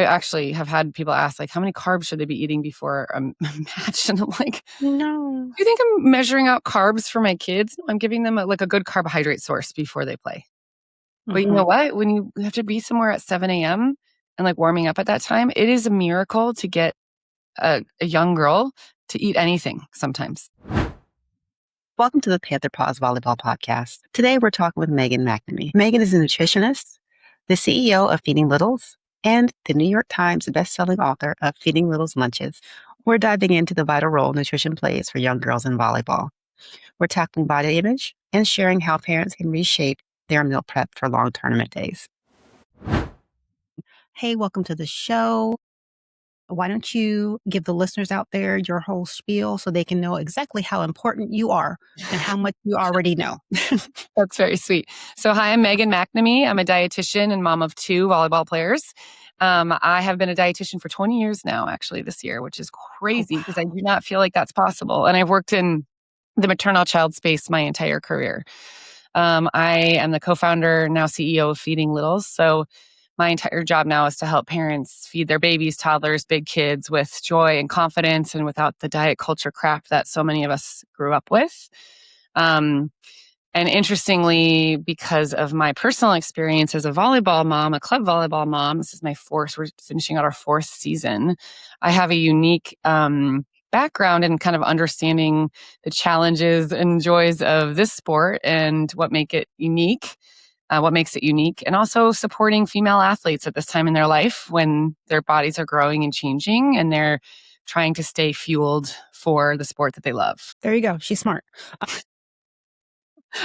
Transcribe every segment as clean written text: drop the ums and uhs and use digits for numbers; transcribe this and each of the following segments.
actually have had people ask, like, how many carbs should they be eating before a match? And I'm like, No. do you think I'm measuring out carbs for my kids? No, I'm giving them a good carbohydrate source before they play. But you know what? When you have to be somewhere at 7 a.m. and like warming up at that time, it is a miracle to get a young girl to eat anything sometimes. Welcome to the Panther Paws Volleyball Podcast. Today we're talking with Megan McNamee. Megan is a nutritionist, the CEO of Feeding Littles, and the New York Times bestselling author of Feeding Littles Lunches. We're diving into the vital role nutrition plays for young girls in volleyball. We're tackling body image and sharing how parents can reshape their meal prep for long tournament days. Hey, welcome to the show. Why don't you give the listeners out there your whole spiel so they can know exactly how important you are and how much you already know? That's very sweet. So hi, I'm Megan McNamee. I'm a dietitian and mom of 2 volleyball players. I have been a dietitian for 20 years now, actually, this year, which is crazy because I do not feel like that's possible. And I've worked in the maternal child space my entire career. I am the co-founder, now CEO of Feeding Littles. So my entire job now is to help parents feed their babies, toddlers, big kids with joy and confidence and without the diet culture crap that so many of us grew up with. And interestingly, because of my personal experience as a volleyball mom, a club volleyball mom, this is we're finishing out our 4th season. I have a unique background in kind of understanding the challenges and joys of this sport and what makes it unique, and also supporting female athletes at this time in their life when their bodies are growing and changing and they're trying to stay fueled for the sport that they love. There you go. She's smart.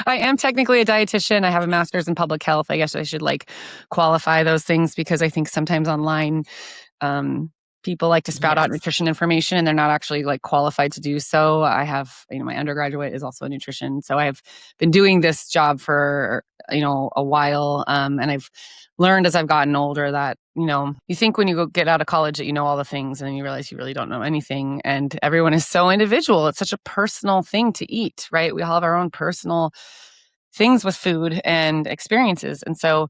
I am technically a dietitian. I have a master's in public health. I guess I should qualify those things because I think sometimes online people like to spout out nutrition information and they're not actually qualified to do so. I have, my undergraduate is also a nutrition. So I've been doing this job for, a while. And I've learned as I've gotten older that, you think when you get out of college that you know all the things and then you realize you really don't know anything. And everyone is so individual. It's such a personal thing to eat, right? We all have our own personal things with food and experiences. And so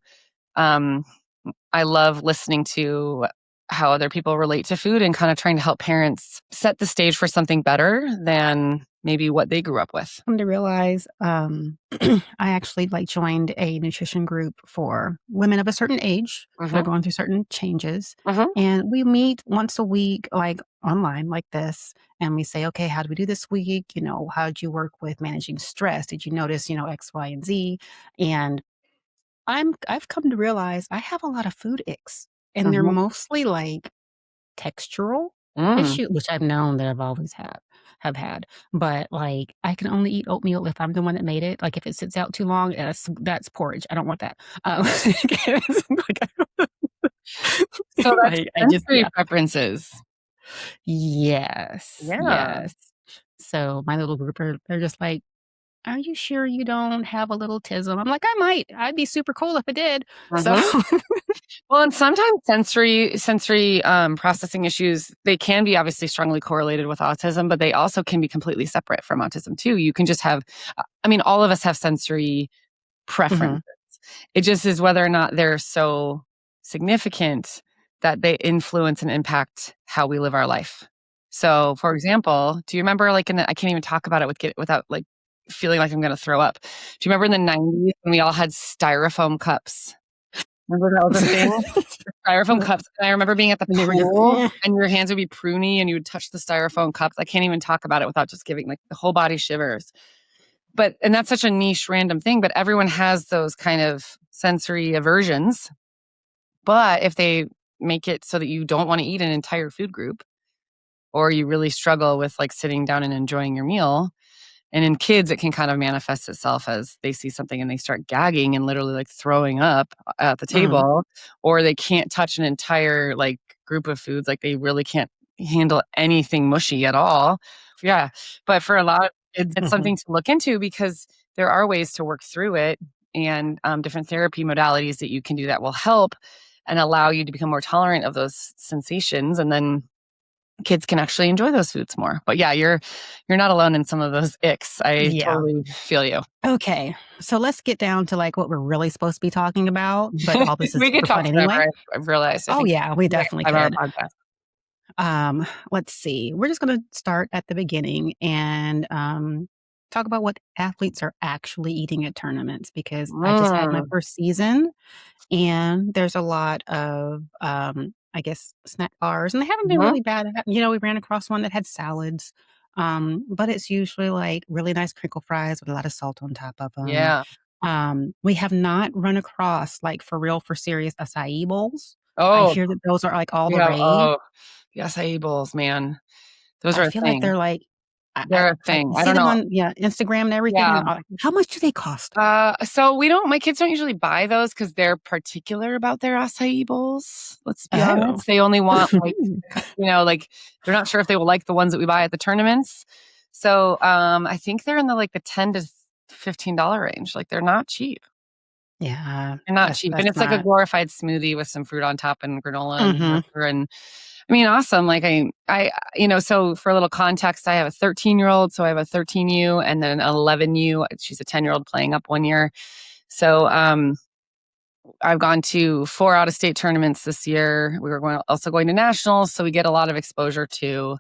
I love listening to how other people relate to food and kind of trying to help parents set the stage for something better than maybe what they grew up with. Come to realize, I actually joined a nutrition group for women of a certain age that are going through certain changes. And we meet once a week, online like this. And we say, okay, how do we do this week? How did you work with managing stress? Did you notice, X, Y, and Z? And I've come to realize I have a lot of food icks, and they're mostly textural issue, which I've known that I've always have had. But I can only eat oatmeal if I'm the one that made it. If it sits out too long, that's porridge. I don't want that. So that's sensory preferences. Yes. Yeah. Yes. So my little group they're just like, are you sure you don't have a little tism? I'm like, I might. I'd be super cool if I did. So well, and sometimes sensory processing issues, they can be obviously strongly correlated with autism, but they also can be completely separate from autism too. You can just have, all of us have sensory preferences. It just is whether or not they're so significant that they influence and impact how we live our life. So, for example, do you remember I can't even talk about it without feeling like I'm going to throw up. Do you remember in the 90s when we all had styrofoam cups? Remember that was a thing? Styrofoam cups. And I remember being at the pool and your hands would be pruny and you would touch the styrofoam cups. I can't even talk about it without just giving the whole body shivers. And that's such a niche random thing, but everyone has those kind of sensory aversions. But if they make it so that you don't want to eat an entire food group, or you really struggle with sitting down and enjoying your meal, and in kids, it can kind of manifest itself as they see something and they start gagging and literally throwing up at the table, or they can't touch an entire group of foods. They really can't handle anything mushy at all. Yeah. But for a lot of kids, it's something to look into because there are ways to work through it and different therapy modalities that you can do that will help and allow you to become more tolerant of those sensations. And then kids can actually enjoy those foods more. But yeah, you're not alone in some of those icks. I Yeah. totally feel you. Okay. So let's get down to like what we're really supposed to be talking about, but all this is We could super talk fun anyway. forever. I've realized. I Oh think yeah, we it's like definitely a 5-hour could. podcast. Let's see. We're just going to start at the beginning and talk about what athletes are actually eating at tournaments because I just had my Mm. first season and there's a lot of, I guess, snack bars, and they haven't been Mhm. really bad. We ran across one that had salads, but it's usually like really nice crinkle fries with a lot of salt on top of them. Yeah. We have not run across like for real, for serious acai bowls. I Oh, hear that those are like all the yeah. rage. Oh, the acai bowls, man. Those I are a feel like thing. they're like They're a I thing. I see don't them know. on, yeah, Instagram and everything, Yeah. and how much do they cost? So my kids don't usually buy those because they're particular about their acai bowls. Let's be Oh. honest. They only want like, like they're not sure if they will like the ones that we buy at the tournaments. So I think they're in the 10 to $15 range. Like they're not cheap. Yeah, They're not that's cheap. And that's it's like a not glorified smoothie with some fruit on top and granola and mhm. whatever. And I mean, awesome. Like so for a little context, I have a 13-year-old. So I have a 13U and then an 11U. She's a 10-year-old playing up 1 year. So I've gone to 4 out of state tournaments this year. We were also going to nationals. So we get a lot of exposure to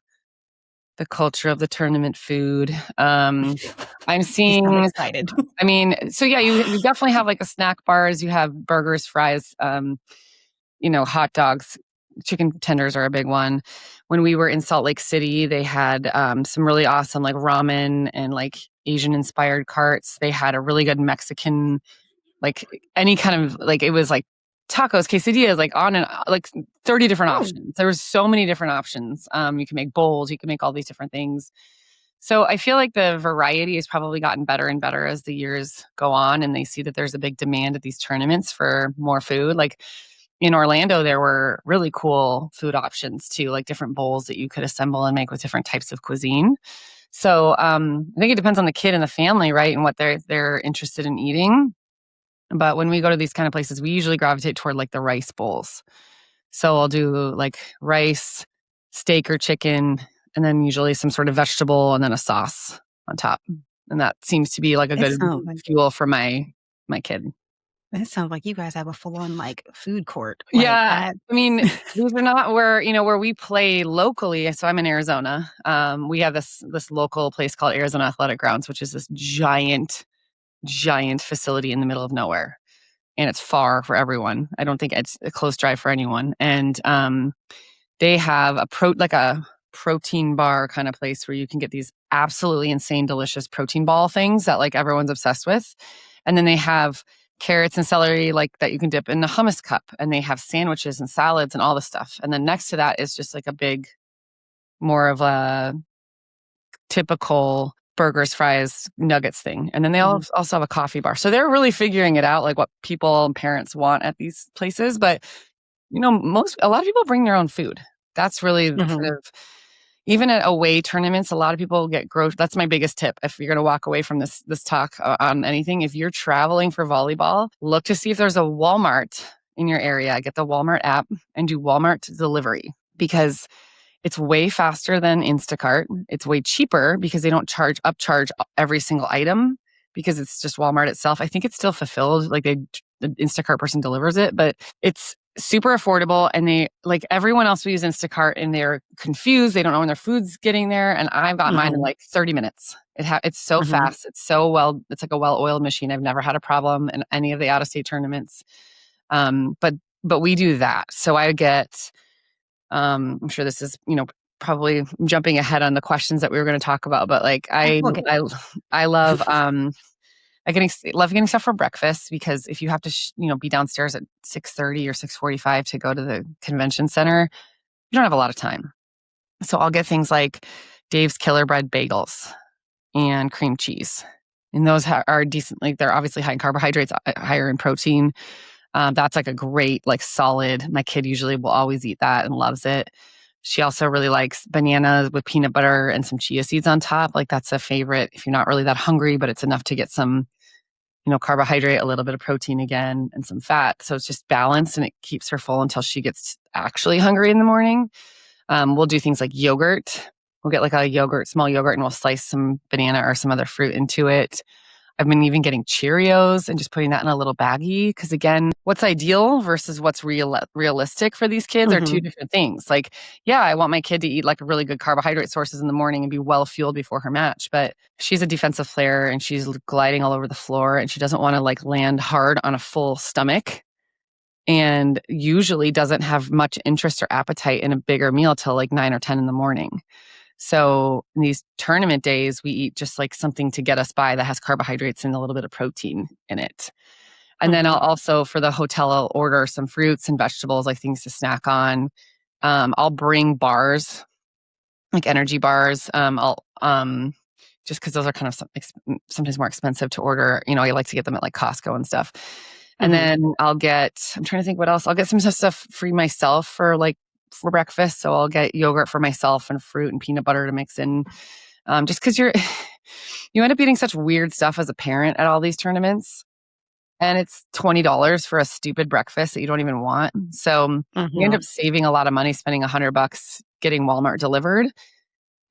the culture of the tournament food. I'm You sound seeing, excited. I mean, so yeah, you definitely have like a snack bars. You have burgers, fries, hot dogs, chicken tenders are a big one. When we were in Salt Lake City, they had some really awesome like ramen and like Asian inspired carts. They had a really good Mexican, like any kind of like it was like tacos, quesadillas, like on and like 30 different Oh, options. There was so many different options. You can make bowls, you can make all these different things. So I feel like the variety has probably gotten better and better as the years go on, and they see that there's a big demand at these tournaments for more food. Like in Orlando, there were really cool food options too, like different bowls that you could assemble and make with different types of cuisine. So I think it depends on the kid and the family, right, and what they're interested in eating. But when we go to these kind of places, we usually gravitate toward like the rice bowls. So I'll do like rice, steak or chicken, and then usually some sort of vegetable and then a sauce on top. And that seems to be like a it good sounds like fuel for my kid. it sounds like you guys have a full on like food court. Like Yeah. I I mean, these are not where we play locally. So I'm in Arizona. We have this local place called Arizona Athletic Grounds, which is this giant, giant facility in the middle of nowhere. And it's far for everyone. I don't think it's a close drive for anyone. And they have a protein bar kind of place where you can get these absolutely insane, delicious protein ball things that like everyone's obsessed with. And then they have carrots and celery like that you can dip in a hummus cup. And they have sandwiches and salads and all this stuff. And then next to that is just like a big, more of a typical burgers, fries, nuggets thing. And then they mhm, also have a coffee bar. So they're really figuring it out, like what people and parents want at these places. But a lot of people bring their own food. That's really mhm. kind of even at away tournaments. A lot of people get gross. That's my biggest tip. If you're going to walk away from this talk on anything, if you're traveling for volleyball, look to see if there's a Walmart in your area. Get the Walmart app and do Walmart delivery because it's way faster than Instacart. It's way cheaper because they don't upcharge every single item because it's just Walmart itself. I think it's still fulfilled. Like the Instacart person delivers it, but it's super affordable. And they like everyone else will use Instacart and they're confused. They don't know when their food's getting there. And I've got mine in Mhm, like 30 minutes. It's so mhm. fast. It's so well. It's like a well-oiled machine. I've never had a problem in any of the out-of-state tournaments. But we do that. So I get I'm sure this is, probably jumping ahead on the questions that we were going to talk about, but like Okay. I love love getting stuff for breakfast because if you have to be downstairs at 6:30 or 6:45 to go to the convention center, you don't have a lot of time. So I'll get things like Dave's Killer Bread bagels and cream cheese. And those are decent. Like they're obviously high in carbohydrates, higher in protein. That's like a great, like solid. My kid usually will always eat that and loves it. She also really likes bananas with peanut butter and some chia seeds on top. Like that's a favorite if you're not really that hungry, but it's enough to get some, carbohydrate, a little bit of protein again, and some fat. So it's just balanced and it keeps her full until she gets actually hungry in the morning. We'll do things like yogurt. We'll get like a yogurt, small yogurt, and we'll slice some banana or some other fruit into it. I've been even getting Cheerios and just putting that in a little baggie. Because again, what's ideal versus what's realistic for these kids are two different things. Like, yeah, I want my kid to eat like really good carbohydrate sources in the morning and be well fueled before her match. But she's a defensive player and she's gliding all over the floor and she doesn't want to like land hard on a full stomach and usually doesn't have much interest or appetite in a bigger meal till like 9 or 10 in the morning. So in these tournament days, we eat just like something to get us by that has carbohydrates and a little bit of protein in it. And then I'll also, for the hotel, I'll order some fruits and vegetables, like things to snack on. I'll bring bars, like energy bars. I'll just because those are kind of sometimes more expensive to order. You know, I like to get them at like Costco and stuff. And then I'm trying to think what else. I'll get some stuff for myself for breakfast. So I'll get yogurt for myself and fruit and peanut butter to mix in. Just because you end up eating such weird stuff as a parent at all these tournaments. And it's $20 for a stupid breakfast that you don't even want. So you end up saving a lot of money, spending $100 getting Walmart delivered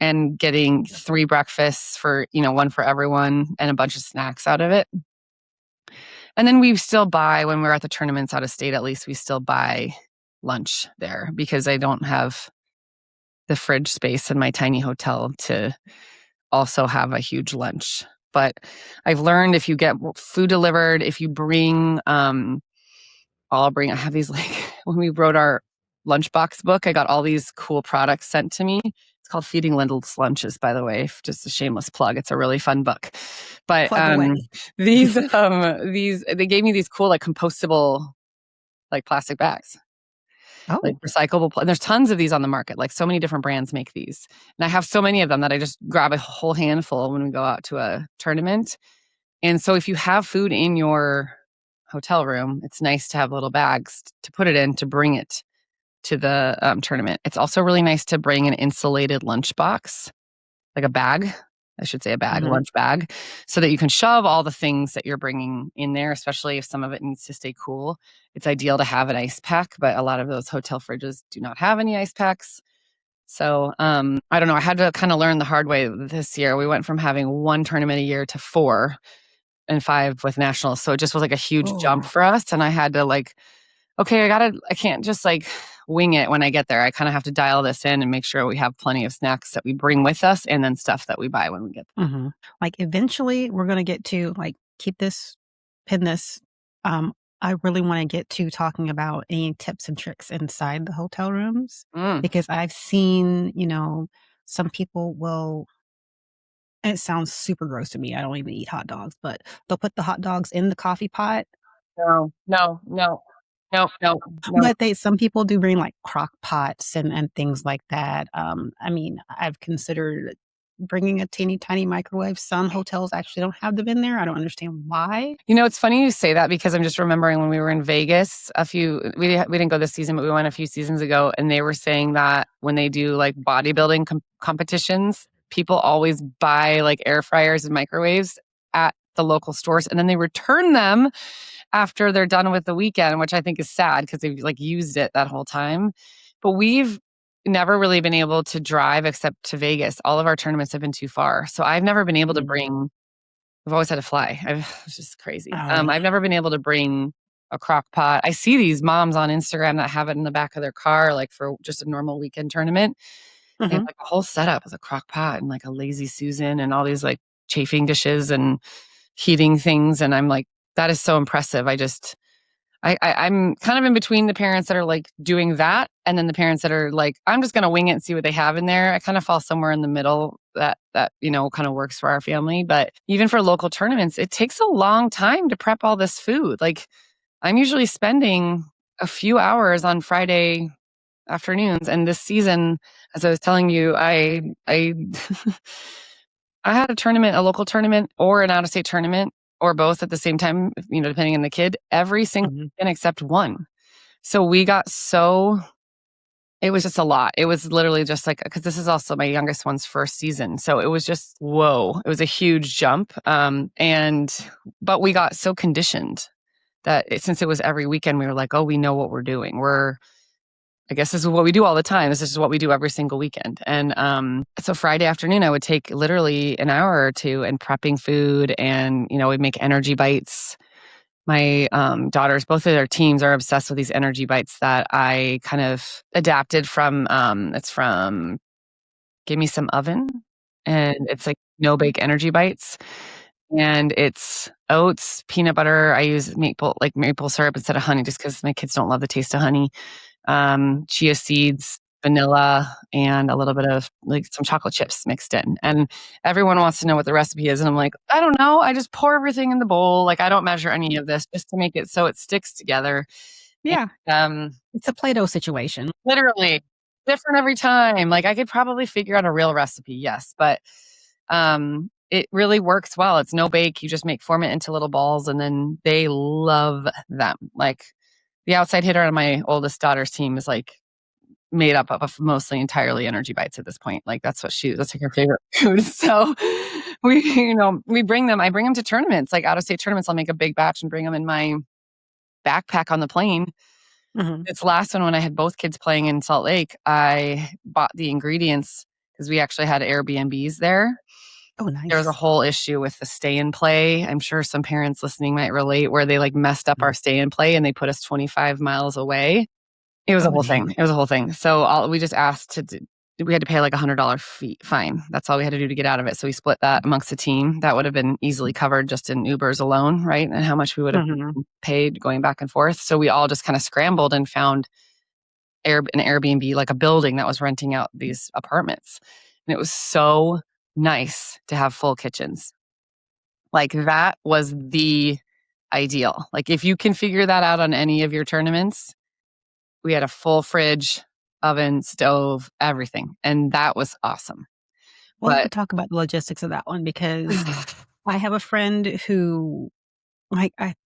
and getting 3 breakfasts for, one for everyone and a bunch of snacks out of it. And then we still buy, when we're at the tournaments out of state, at least we still buy lunch there because I don't have the fridge space in my tiny hotel to also have a huge lunch. But I've learned if you get food delivered, if you bring, I have these when we wrote our lunchbox book, I got all these cool products sent to me. It's called Feeding Lyndall's Lunches, by the way, just a shameless plug. It's a really fun book. But these they gave me these cool like compostable like plastic bags. Like recyclable. And there's tons of these on the market. Like so many different brands make these. And I have so many of them that I just grab a whole handful when we go out to a tournament. And so if you have food in your hotel room, it's nice to have little bags to put it in to bring it to the tournament. It's also really nice to bring an insulated lunchbox, like a bag. I should say a bag, a lunch bag, so that you can shove all the things that you're bringing in there, especially if some of it needs to stay cool. It's ideal to have an ice pack, but a lot of those hotel fridges do not have any ice packs. So I don't know. I had to kind of learn the hard way this year. We went from having 1 tournament a year to 4 and 5 with nationals. So it just was like a huge jump for us. And I had to okay, I can't just wing it when I get there. I kind of have to dial this in and make sure we have plenty of snacks that we bring with us and then stuff that we buy when we get there. Like eventually we're going to get to pin this. I really want to get to talking about any tips and tricks inside the hotel rooms because I've seen, some people will, and it sounds super gross to me. I don't even eat hot dogs, but they'll put the hot dogs in the coffee pot. No. But some people do bring like crock pots and things like that. I mean, I've considered bringing a teeny tiny microwave. Some hotels actually don't have them in there. I don't understand why. It's funny you say that because I'm just remembering when we were in Vegas we didn't go this season, but we went a few seasons ago, and they were saying that when they do like bodybuilding competitions, people always buy like air fryers and microwaves at the local stores, and then they return them after they're done with the weekend, which I think is sad because they've used it that whole time. But we've never really been able to drive except to Vegas. All of our tournaments have been too far. So I've never been able to bring, we've always had to fly. It's just crazy. I've never been able to bring a crock pot. I see these moms on Instagram that have it in the back of their car, for just a normal weekend tournament. They have a whole setup with a crock pot and a lazy Susan and all these chafing dishes and heating things. And I'm that is so impressive. I'm kind of in between the parents that are doing that and then the parents that are I'm just going to wing it and see what they have in there. I kind of fall somewhere in the middle that kind of works for our family. But even for local tournaments, it takes a long time to prep all this food. I'm usually spending a few hours on Friday afternoons. And this season, as I was telling you, I I had a local tournament or an out-of-state tournament or both at the same time, depending on the kid, every single weekend except one. So we got it was just a lot. It was literally just because this is also my youngest one's first season. So it was just, whoa, it was a huge jump. But we got so conditioned that since it was every weekend, we were oh, we know what we're doing. I guess this is what we do all the time. This is what we do every single weekend. And so Friday afternoon, I would take literally an hour or two and prepping food, and we'd make energy bites. My daughters, both of their teams are obsessed with these energy bites that I kind of adapted from. It's from Give Me Some Oven, and it's like no bake energy bites. And it's oats, peanut butter. I use maple syrup instead of honey, just because my kids don't love the taste of honey. Chia seeds, vanilla, and a little bit of some chocolate chips mixed in. And everyone wants to know what the recipe is. And I'm like, I don't know. I just pour everything in the bowl. I don't measure any of this, just to make it so it sticks together. Yeah. And, it's a Play-Doh situation. literally different every time. I could probably figure out a real recipe, yes, but it really works well. It's no bake. You just form it into little balls, and then they love them. The outside hitter on my oldest daughter's team is made up of mostly entirely energy bites at this point. That's her favorite food. So we bring them. I bring them to tournaments, out of state tournaments. I'll make a big batch and bring them in my backpack on the plane. Mm-hmm. This last one, when I had both kids playing in Salt Lake, I bought the ingredients because we actually had Airbnbs there. Oh, nice. There was a whole issue with the stay and play. I'm sure some parents listening might relate, where they messed up our stay and play and they put us 25 miles away. It was a whole thing. It was a whole thing. So we just asked we had to pay $100 fine. That's all we had to do to get out of it. So we split that amongst the team. That would have been easily covered just in Ubers alone, right? And how much we would have paid going back and forth. So we all just kind of scrambled and found an Airbnb, a building that was renting out these apartments. And it was so nice to have full kitchens. That was the ideal. If you can figure that out on any of your tournaments, we had a full fridge, oven, stove, everything. And that was awesome. Well, I could talk about the logistics of that one, because I have a friend who,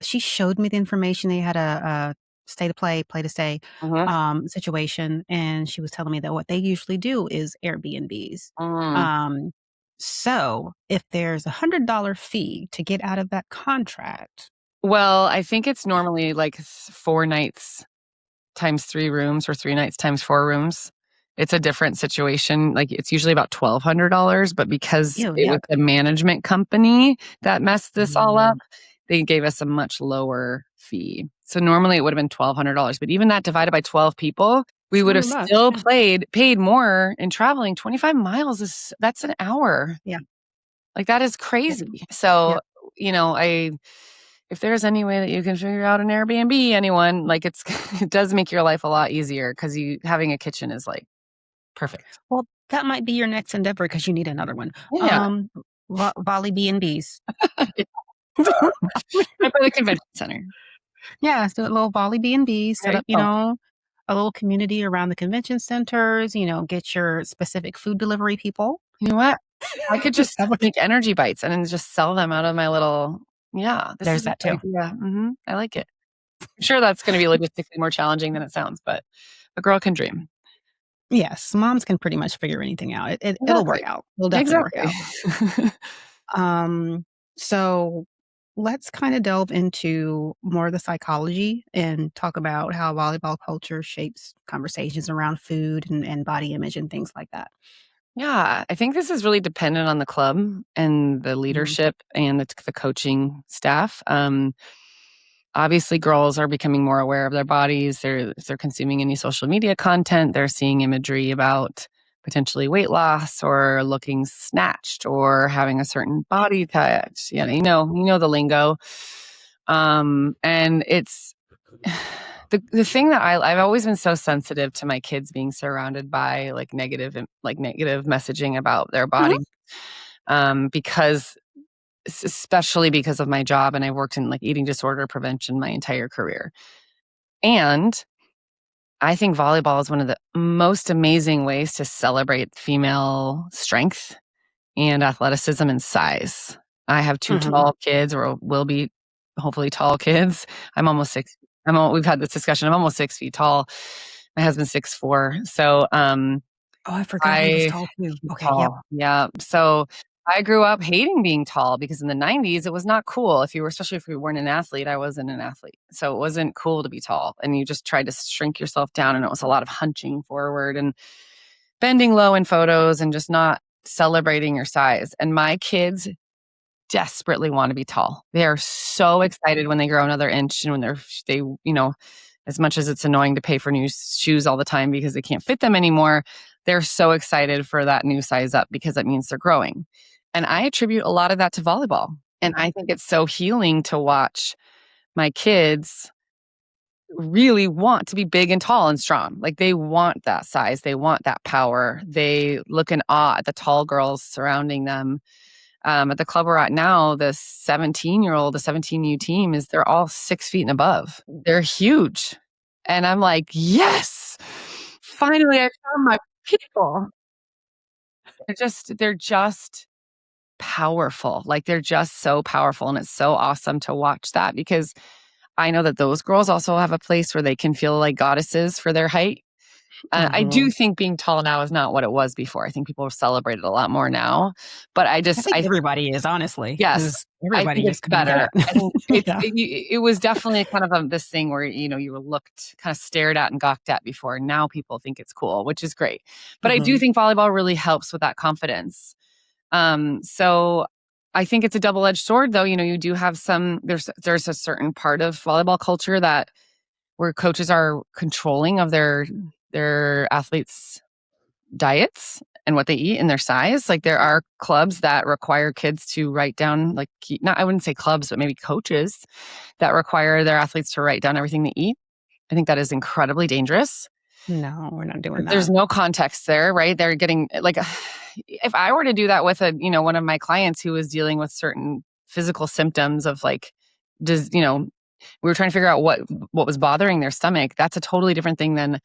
she showed me the information. They had a stay to play, play to stay situation, and she was telling me that what they usually do is Airbnbs. So if there's $100 fee to get out of that contract. Well, I think it's normally 4 nights times 3 rooms, or 3 nights times 4 rooms. It's a different situation. It's usually about $1,200, but because it was a management company that messed this all up, they gave us a much lower fee. So normally it would have been $1,200, but even that divided by 12 people, we would have still paid more in traveling. 25 miles that's an hour. Yeah. That is crazy. Yeah. So, if there's any way that you can figure out an Airbnb, anyone, it does make your life a lot easier, because having a kitchen is perfect. Well, that might be your next endeavor, because you need another one. Yeah. Volley B&Bs. Right by the convention center. Yeah, so a little Volley B&Bs, set up, a little community around the convention centers, get your specific food delivery people. You know what? I could just make energy bites and then just sell them out of my little, there's that too. Yeah. I like it. I'm sure that's going to be logistically more challenging than it sounds, but a girl can dream. Yes, moms can pretty much figure anything out. It'll work out. It'll definitely work out. So let's kind of delve into more of the psychology and talk about how volleyball culture shapes conversations around food and body image and things like that. Yeah, I think this is really dependent on the club and the leadership and the coaching staff. Obviously, girls are becoming more aware of their bodies. If they're consuming any social media content, they're seeing imagery about potentially weight loss or looking snatched or having a certain body type. You know the lingo. And it's the thing that I've always been so sensitive to my kids being surrounded by negative messaging about their body, because especially because of my job, and I worked in eating disorder prevention my entire career. And I think volleyball is one of the most amazing ways to celebrate female strength and athleticism and size. I have 2 tall kids, or will be hopefully tall kids. I'm almost 6. We've had this discussion. I'm almost 6 feet tall. My husband's 6'4". So, I forgot he was tall too. Okay. Tall. Yeah. So I grew up hating being tall because in the 90s, it was not cool if you were especially if you weren't an athlete. I wasn't an athlete. So it wasn't cool to be tall, and you just tried to shrink yourself down, and it was a lot of hunching forward and bending low in photos and just not celebrating your size. And my kids desperately want to be tall. They are so excited when they grow another inch and when they, as much as it's annoying to pay for new shoes all the time because they can't fit them anymore, they're so excited for that new size up because that means they're growing. And I attribute a lot of that to volleyball. And I think it's so healing to watch my kids really want to be big and tall and strong. Like they want that size, they want that power. They look in awe at the tall girls surrounding them. At the club we're at now, the 17U team they're all 6 feet and above. They're huge. And I'm like, yes, finally I found my people. They're just powerful. Like they're just so powerful. And it's so awesome to watch that because I know that those girls also have a place where they can feel like goddesses for their height. I do think being tall now is not what it was before. I think people celebrate it a lot more now. But I think everybody is, honestly. yes, Is I everybody think it's just kind of better. that. I think Yeah. it was definitely kind of this thing where, you were looked kind of stared at and gawked at before. Now people think it's cool, which is great. But I do think volleyball really helps with that confidence. So I think it's a double-edged sword, though. You do have there's a certain part of volleyball culture that where coaches are controlling of their athletes' diets and what they eat and their size. Like there are clubs that require kids to write down, like not I wouldn't say clubs, but maybe coaches that require their athletes to write down everything they eat. I think that is incredibly dangerous. No, we're not doing There's that. no context there, right? They're getting like if I were to do that with one of my clients who was dealing with certain physical symptoms of like does, we were trying to figure out what was bothering their stomach. That's a totally different thing than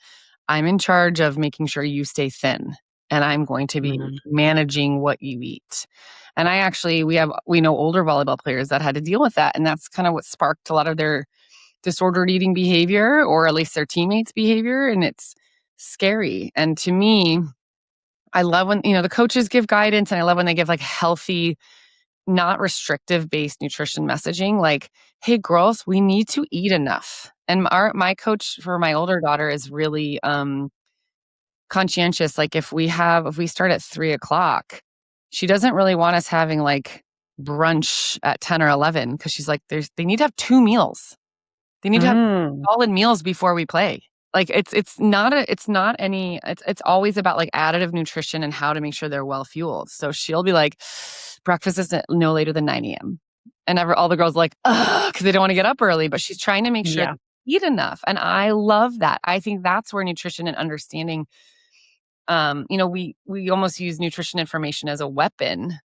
I'm in charge of making sure you stay thin and I'm going to be Mhm. managing what you eat. And we know older volleyball players that had to deal with that. And that's kind of what sparked a lot of their disordered eating behavior, or at least their teammates' behavior. And it's scary. And to me, I love when, the coaches give guidance and I love when they give like healthy, not restrictive based nutrition messaging like, hey girls, we need to eat enough. And my coach for my older daughter is really conscientious. Like if we start at 3 o'clock, she doesn't really want us having like brunch at 10 or 11 because she's like, they need to have 2 meals. They need to have Mm. solid meals before we play. Like it's always about like additive nutrition and how to make sure they're well fueled. So she'll be like, breakfast is no later than 9 a.m. And all the girls are like, ugh, because they don't want to get up early, but she's trying to make sure Yeah. they eat enough. And I love that. I think that's where nutrition and understanding, we almost use nutrition information as a weapon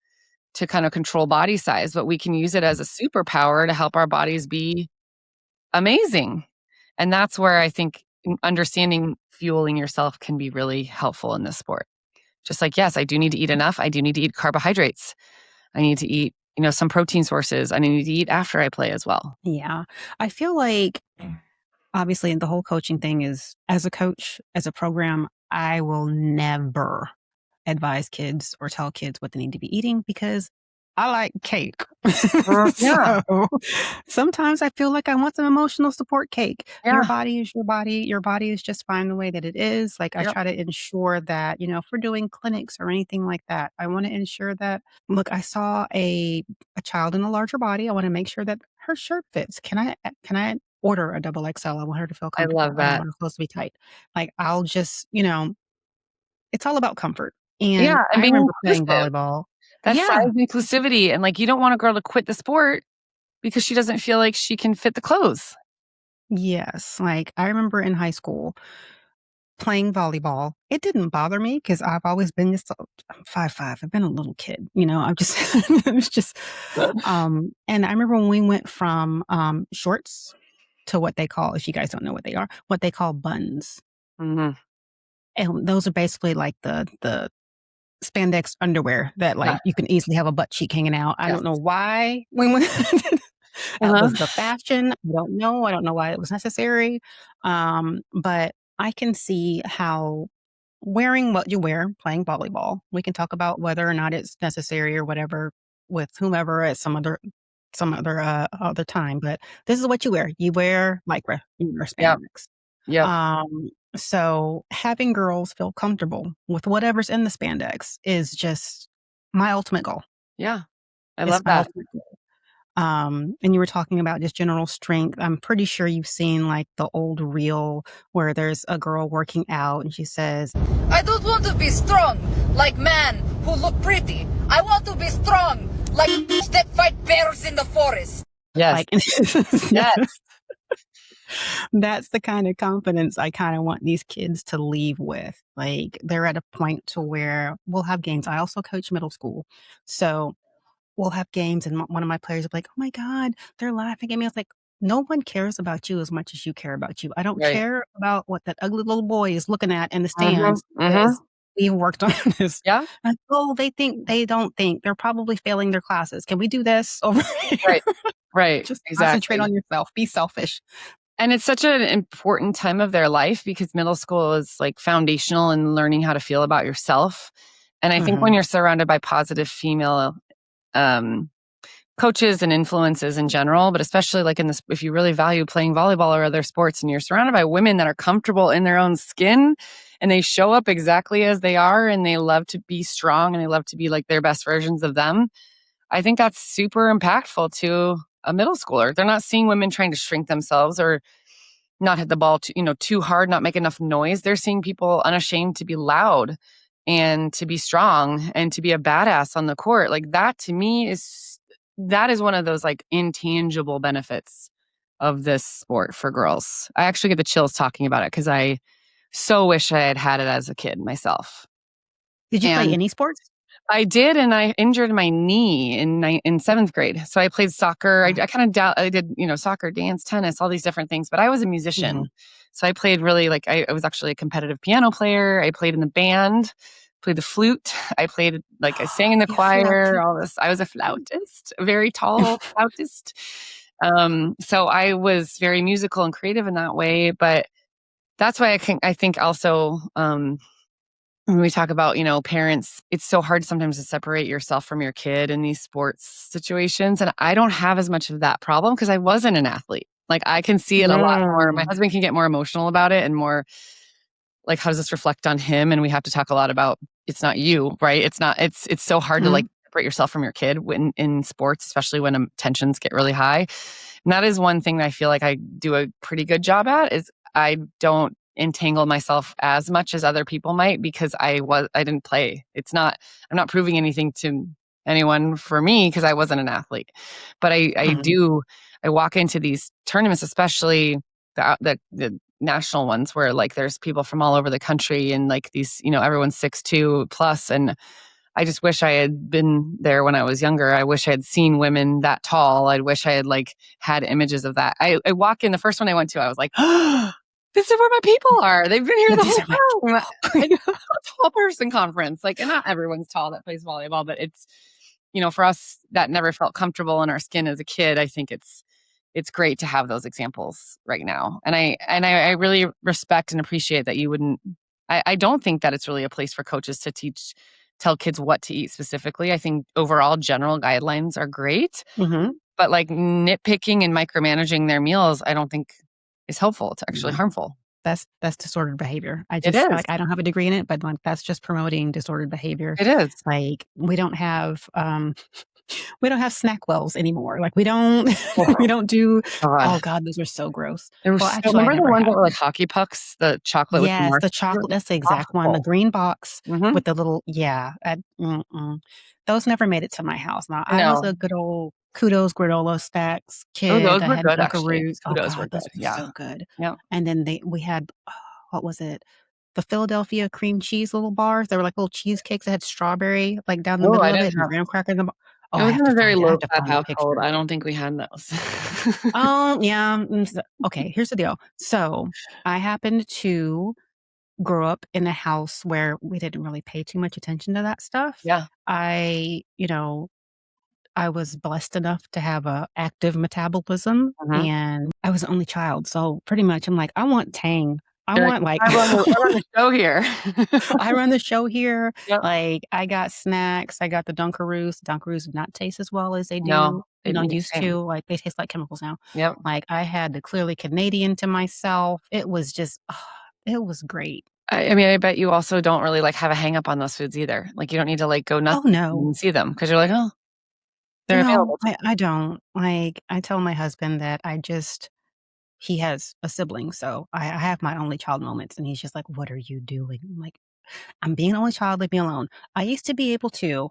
to kind of control body size, but we can use it as a superpower to help our bodies be amazing. And that's where I think understanding fueling yourself can be really helpful in this sport. Just like, yes, I do need to eat enough. I do need to eat carbohydrates. I need to eat, some protein sources. I need to eat after I play as well. Yeah. I feel like obviously the whole coaching thing is as a coach, as a program, I will never advise kids or tell kids what they need to be eating because I like cake. Yeah, So sometimes I feel like I want some emotional support cake. Your yeah, body is your body. Your body is just fine the way that it is. Like I yep. try to ensure that, if we're doing clinics or anything like that, I want to ensure that look, I saw a child in a larger body. I want to make sure that her shirt fits. Can I order a double XL? I want her to feel I comfortable. love I don't that. want her clothes to be tight. Like I'll just, it's all about comfort. And Yeah, and I being remember playing inclusive. volleyball. That size Yeah. inclusivity, and like you don't want a girl to quit the sport because she doesn't feel like she can fit the clothes. Yes. Like I remember in high school playing volleyball. It didn't bother me because I've always been just I'm 5'5". I've been a little kid, I'm just it was just and I remember when we went from shorts to what they call, if you guys don't know what they are, what they call buns. Mhm. And those are basically like the spandex underwear that Yeah. like you can easily have a butt cheek hanging out. I Yes. don't know why we went that was the Uh-huh. fashion. I don't know. I don't know why it was necessary. But I can see how wearing what you wear, playing volleyball. We can talk about whether or not it's necessary or whatever with whomever at some other time, but this is what you wear. You wear lycra, you wear Yep. spandex. Yep. So having girls feel comfortable with whatever's in the spandex is just my ultimate goal. Yeah. I It's love my that. ultimate goal. And you were talking about just general strength. I'm pretty sure you've seen like the old reel where there's a girl working out and she says, I don't want to be strong like men who look pretty. I want to be strong like that fight bears in the forest. Yes. like, Yes. that's the kind of confidence I kind of want these kids to leave with. Like they're at a point to where we'll have games. I also coach middle school. So we'll have games and one of my players will be like, "Oh my God, they're laughing at me." I was like, no one cares about you as much as you care about you. I don't Right. care about what that ugly little boy is looking at in the Mhm. stands Mhm. because we worked on this. Yeah. Like, oh, they don't think. They're probably failing their classes. Can we do this over here? Right. Right. Just concentrate Exactly. on yourself. Be selfish. And it's such an important time of their life because middle school is like foundational in learning how to feel about yourself. And I think when Mhm. you're surrounded by positive female um, coaches and influences in general, but especially like in this, if you really value playing volleyball or other sports and you're surrounded by women that are comfortable in their own skin and they show up exactly as they are and they love to be strong and they love to be like their best versions of them, I think that's super impactful to a middle schooler. They're not seeing women trying to shrink themselves or not hit the ball too hard, not make enough noise. They're seeing people unashamed to be loud and to be strong and to be a badass on the court. Like that to me that is one of those like intangible benefits of this sport for girls. I actually get the chills talking about it because I so wish I had had it as a kid myself. Did you play And any sports? I did, and I injured my knee in 7th grade. So I played soccer. I kind of I did, soccer, dance, tennis, all these different things, but I was a musician. Mhm. So I played really like I was actually a competitive piano player. I played in the band, played the flute. I played like I sang in the Be a flautist. choir, all this. I was a flautist, a very tall flautist. So I was very musical and creative in that way, but that's why I think also when we talk about, parents, it's so hard sometimes to separate yourself from your kid in these sports situations. And I don't have as much of that problem because I wasn't an athlete. Like I can see it a lot more. My Mm. husband can get more emotional about it and more like, how does this reflect on him? And we have to talk a lot about it's not you, right? It's so hard to like Mhm. separate yourself from your kid when in sports, especially when tensions get really high. And that is one thing that I feel like I do a pretty good job at is I don't entangle myself as much as other people might because I didn't play. I'm not proving anything to anyone for me because I wasn't an athlete. But Mhm. I walk into these tournaments, especially the national ones where like there's people from all over the country and like these, everyone's 6'2" plus and I just wish I had been there when I was younger. I wish I had seen women that tall. I wish I had like had images of that. I walk in the first one I went to, I was like, oh, this is where my people are. They've been here the These are my whole time. It's people. a tall person conference. Like, and not everyone's tall that plays volleyball, but it's, for us that never felt comfortable in our skin as a kid. I think it's great to have those examples right now. And I really respect and appreciate that you wouldn't I don't think that it's really a place for coaches to tell kids what to eat specifically. I think overall general guidelines are great, Mhm. but like nitpicking and micromanaging their meals, I don't think is helpful. It's actually No. harmful. That's disordered behavior. It is. I don't have a degree in it, but, like, that's just promoting disordered behavior. It is. Like, we don't have snack wells anymore. Like, we don't we Oh don't do god. oh god, those are so gross. There was Well, so actually, I remember the never ones had that were like them. hockey pucks, the chocolate with the Yes, the marshmallow? chocolate that's the exact one, the Awful. green box Mhm. with the little yeah, those never made it to my house. Now, I was No. a good old Kudos granola stacks Oh, those kid. I were had good actually. Dunkaroos. Oh Kudos were god, good. those were Yeah. so good. Yep. And then we had, what was it? The Philadelphia cream cheese little bars. They were like little cheesecakes that had strawberry, like, down the Oh, middle I of didn't it and have graham cracker in the bo oh, I was in a very I have to low-fat find a household. picture. I don't think we had those. Yeah, okay, here's the deal. So, I happened to grew up in a house where we didn't really pay too much attention to that stuff. Yeah. I, you know, I was blessed enough to have a active metabolism Mhm. and I was the only child. So pretty much I'm like, I want Tang. I want like I run the show here. I run the show here. Yep. Like I got snacks. I got the Dunkaroos. Dunkaroos do not taste as well as they No, do, they used same. to. Like they taste like chemicals now. Yep. Like I had the Clearly Canadian to myself. It was just, it was great. I mean, I bet you also don't really, like, have a hang up on those foods either. Like, you don't need to, like, go nuts Oh no, and see them because 'cause you're like, "Oh, they're available to I don't. Like I tell my husband that he has a sibling, so I have my only child moments, and he's just like, "What are you doing?" I'm like, "I'm being an only child. Leave me alone." I used to be able to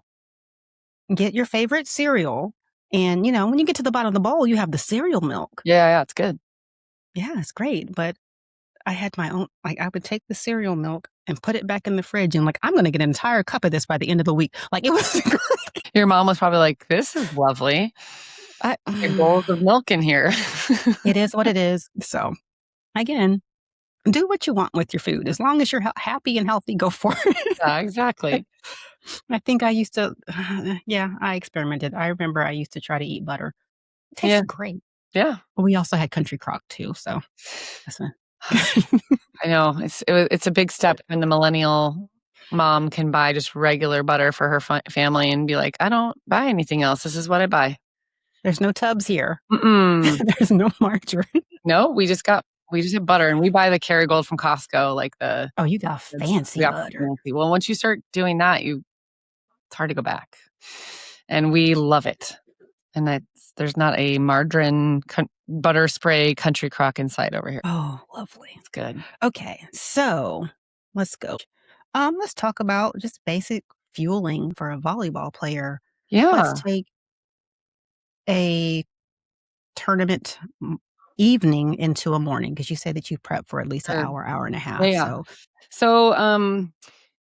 get your favorite cereal, and when you get to the bottom of the bowl, you have the cereal milk. Yeah, it's good. Yeah, it's great, but I had my own. Like I would take the cereal milk and put it back in the fridge, and like I'm gonna get an entire cup of this by the end of the week. Like it was. Your mom was probably like, "This is lovely. I, Big bowls of milk in here." it is what it is. So again, do what you want with your food as long as you're happy and healthy. Go for it. Yeah, exactly. I think I used to. Yeah, I experimented. I remember I used to try to eat butter. It tastes Yeah, great. yeah. We also had country crock too. So that's a, I know. It's a big step when the millennial mom can buy just regular butter for her family and be like, "I don't buy anything else. This is what I buy." there's no tubs here. Mm-mm. There's no margarine. No, we just have butter, and we buy the Kerrygold from Costco, like the Oh, you got fancy yeah, butter. fancy. Well, once you start doing that, it's hard to go back, and we love it. And there's not a margarine butter spray country crock inside over here. Oh, lovely. It's good. Okay, so let's go. Let's talk about just basic fueling for a volleyball player. Yeah, Let's take a tournament evening into a morning because you say that you prep for at least an sure. hour, hour and a half. Yeah. So,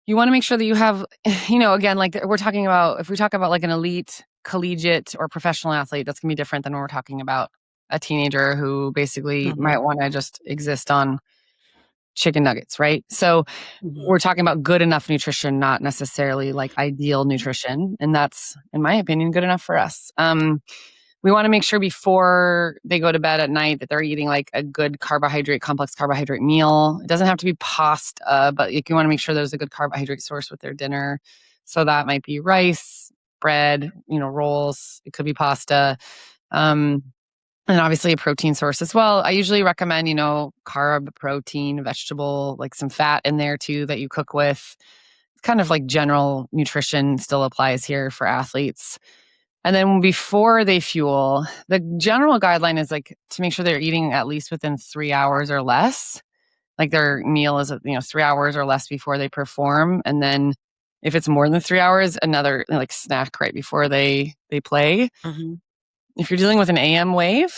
you want to make sure that you have, again, like we're talking about, if we talk about like an elite collegiate or professional athlete, that's gonna be different than when we're talking about a teenager who basically Mhm. might want to just exist on chicken nuggets, right? So Mhm. we're talking about good enough nutrition, not necessarily like ideal nutrition. And that's, in my opinion, good enough for us. We want to make sure before they go to bed at night that they're eating like a good complex carbohydrate meal. It doesn't have to be pasta, but like, you want to make sure there's a good carbohydrate source with their dinner. So that might be rice, bread, rolls. It could be pasta. And obviously a protein source as well. I usually recommend, carb, protein, vegetable, like some fat in there too that you cook with. Kind of like general nutrition still applies here for athletes. And then before they fuel, the general guideline is like to make sure they're eating at least within 3 hours or less. Like their meal is, 3 hours or less before they perform. And then if it's more than 3 hours, another like snack right before they play. Mhm. If you're dealing with an AM wave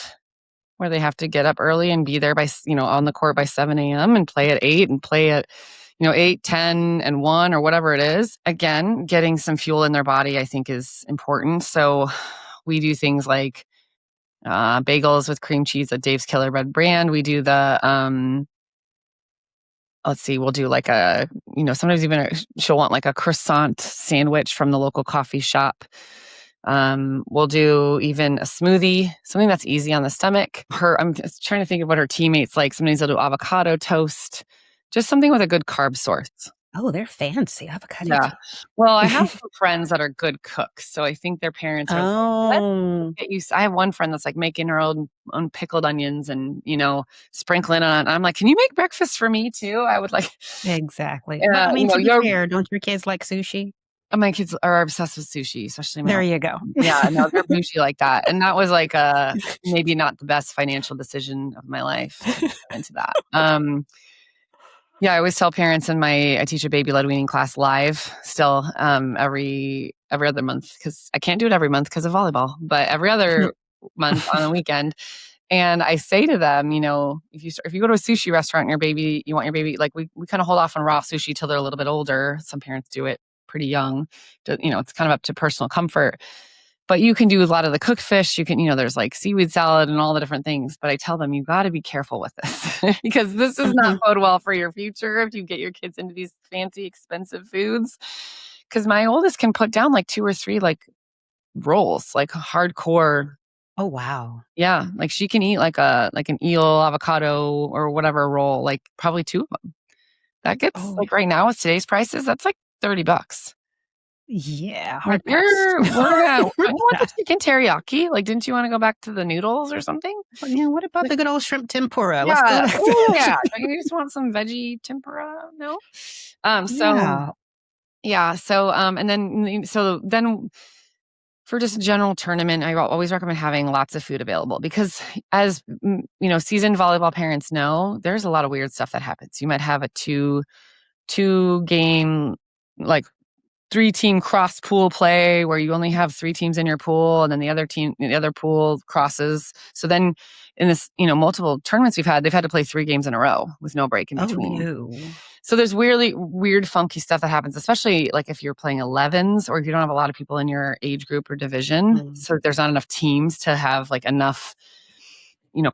where they have to get up early and be there by, on the court by 7 a.m. and play at 8 and play at 8, 10, and 1 or whatever it is. Again, getting some fuel in their body, I think, is important. So we do things like bagels with cream cheese at Dave's Killer Bread brand. We do the, let's see, we'll do like sometimes even she'll want like a croissant sandwich from the local coffee shop. We'll do even a smoothie, something that's easy on the stomach. I'm just trying to think of what her teammates like. Sometimes they'll do avocado toast, just something with a good carb source. Oh, they're fancy avocado Yeah. toast. Well, I have some friends that are good cooks, so I think their parents are like, Oh, "Let's get you." I have one friend that's like making her own pickled onions and sprinkling on. I'm like, "Can you make breakfast for me too?" I would like, exactly. But I mean, to be fair, don't your kids like sushi? my kids are obsessed with sushi, especially my There oldest you go. one. Yeah, no, they're bougie like that, and that was like maybe not the best financial decision of my life to get into that. Yeah, I always tell parents I teach a baby led weaning class live still every other month because I can't do it every month because of volleyball, but every other month on a weekend. And I say to them, if you go to a sushi restaurant and you want your baby, like we kind of hold off on raw sushi till they're a little bit older. Some parents do it pretty young. It's kind of up to personal comfort. But you can do a lot of the cooked fish. You can, there's like seaweed salad and all the different things. But I tell them, you got to be careful with this because this does not bode well for your future if you get your kids into these fancy, expensive foods. Because my oldest can put down like 2 or 3 like rolls, like hardcore Oh, wow. Yeah, like she can eat like an eel, avocado, or whatever roll, like probably 2 of them. That gets Oh, like right now with today's prices, that's like $30. yeah, Like hard pass. we're gonna Hard you want the pass. chicken teriyaki? Like, didn't you wanna go back to the noodles or something? But, yeah, what about Like, the good old shrimp tempura? Let's go yeah, back to oh that. yeah, don't you just want some veggie tempura? No? So Yeah. yeah, and then for just a general tournament, I always recommend having lots of food available because as, seasoned volleyball parents know, there's a lot of weird stuff that happens. You might have a two game, like 3-team cross pool play where you only have 3 teams in your pool and then the other pool crosses. So then in this, multiple tournaments they've had to play 3 games in a row with no break in Oh, between. no. So there's really weird, funky stuff that happens, especially like if you're playing 11s or if you don't have a lot of people in your age group or division. Mm. So there's not enough teams to have like enough,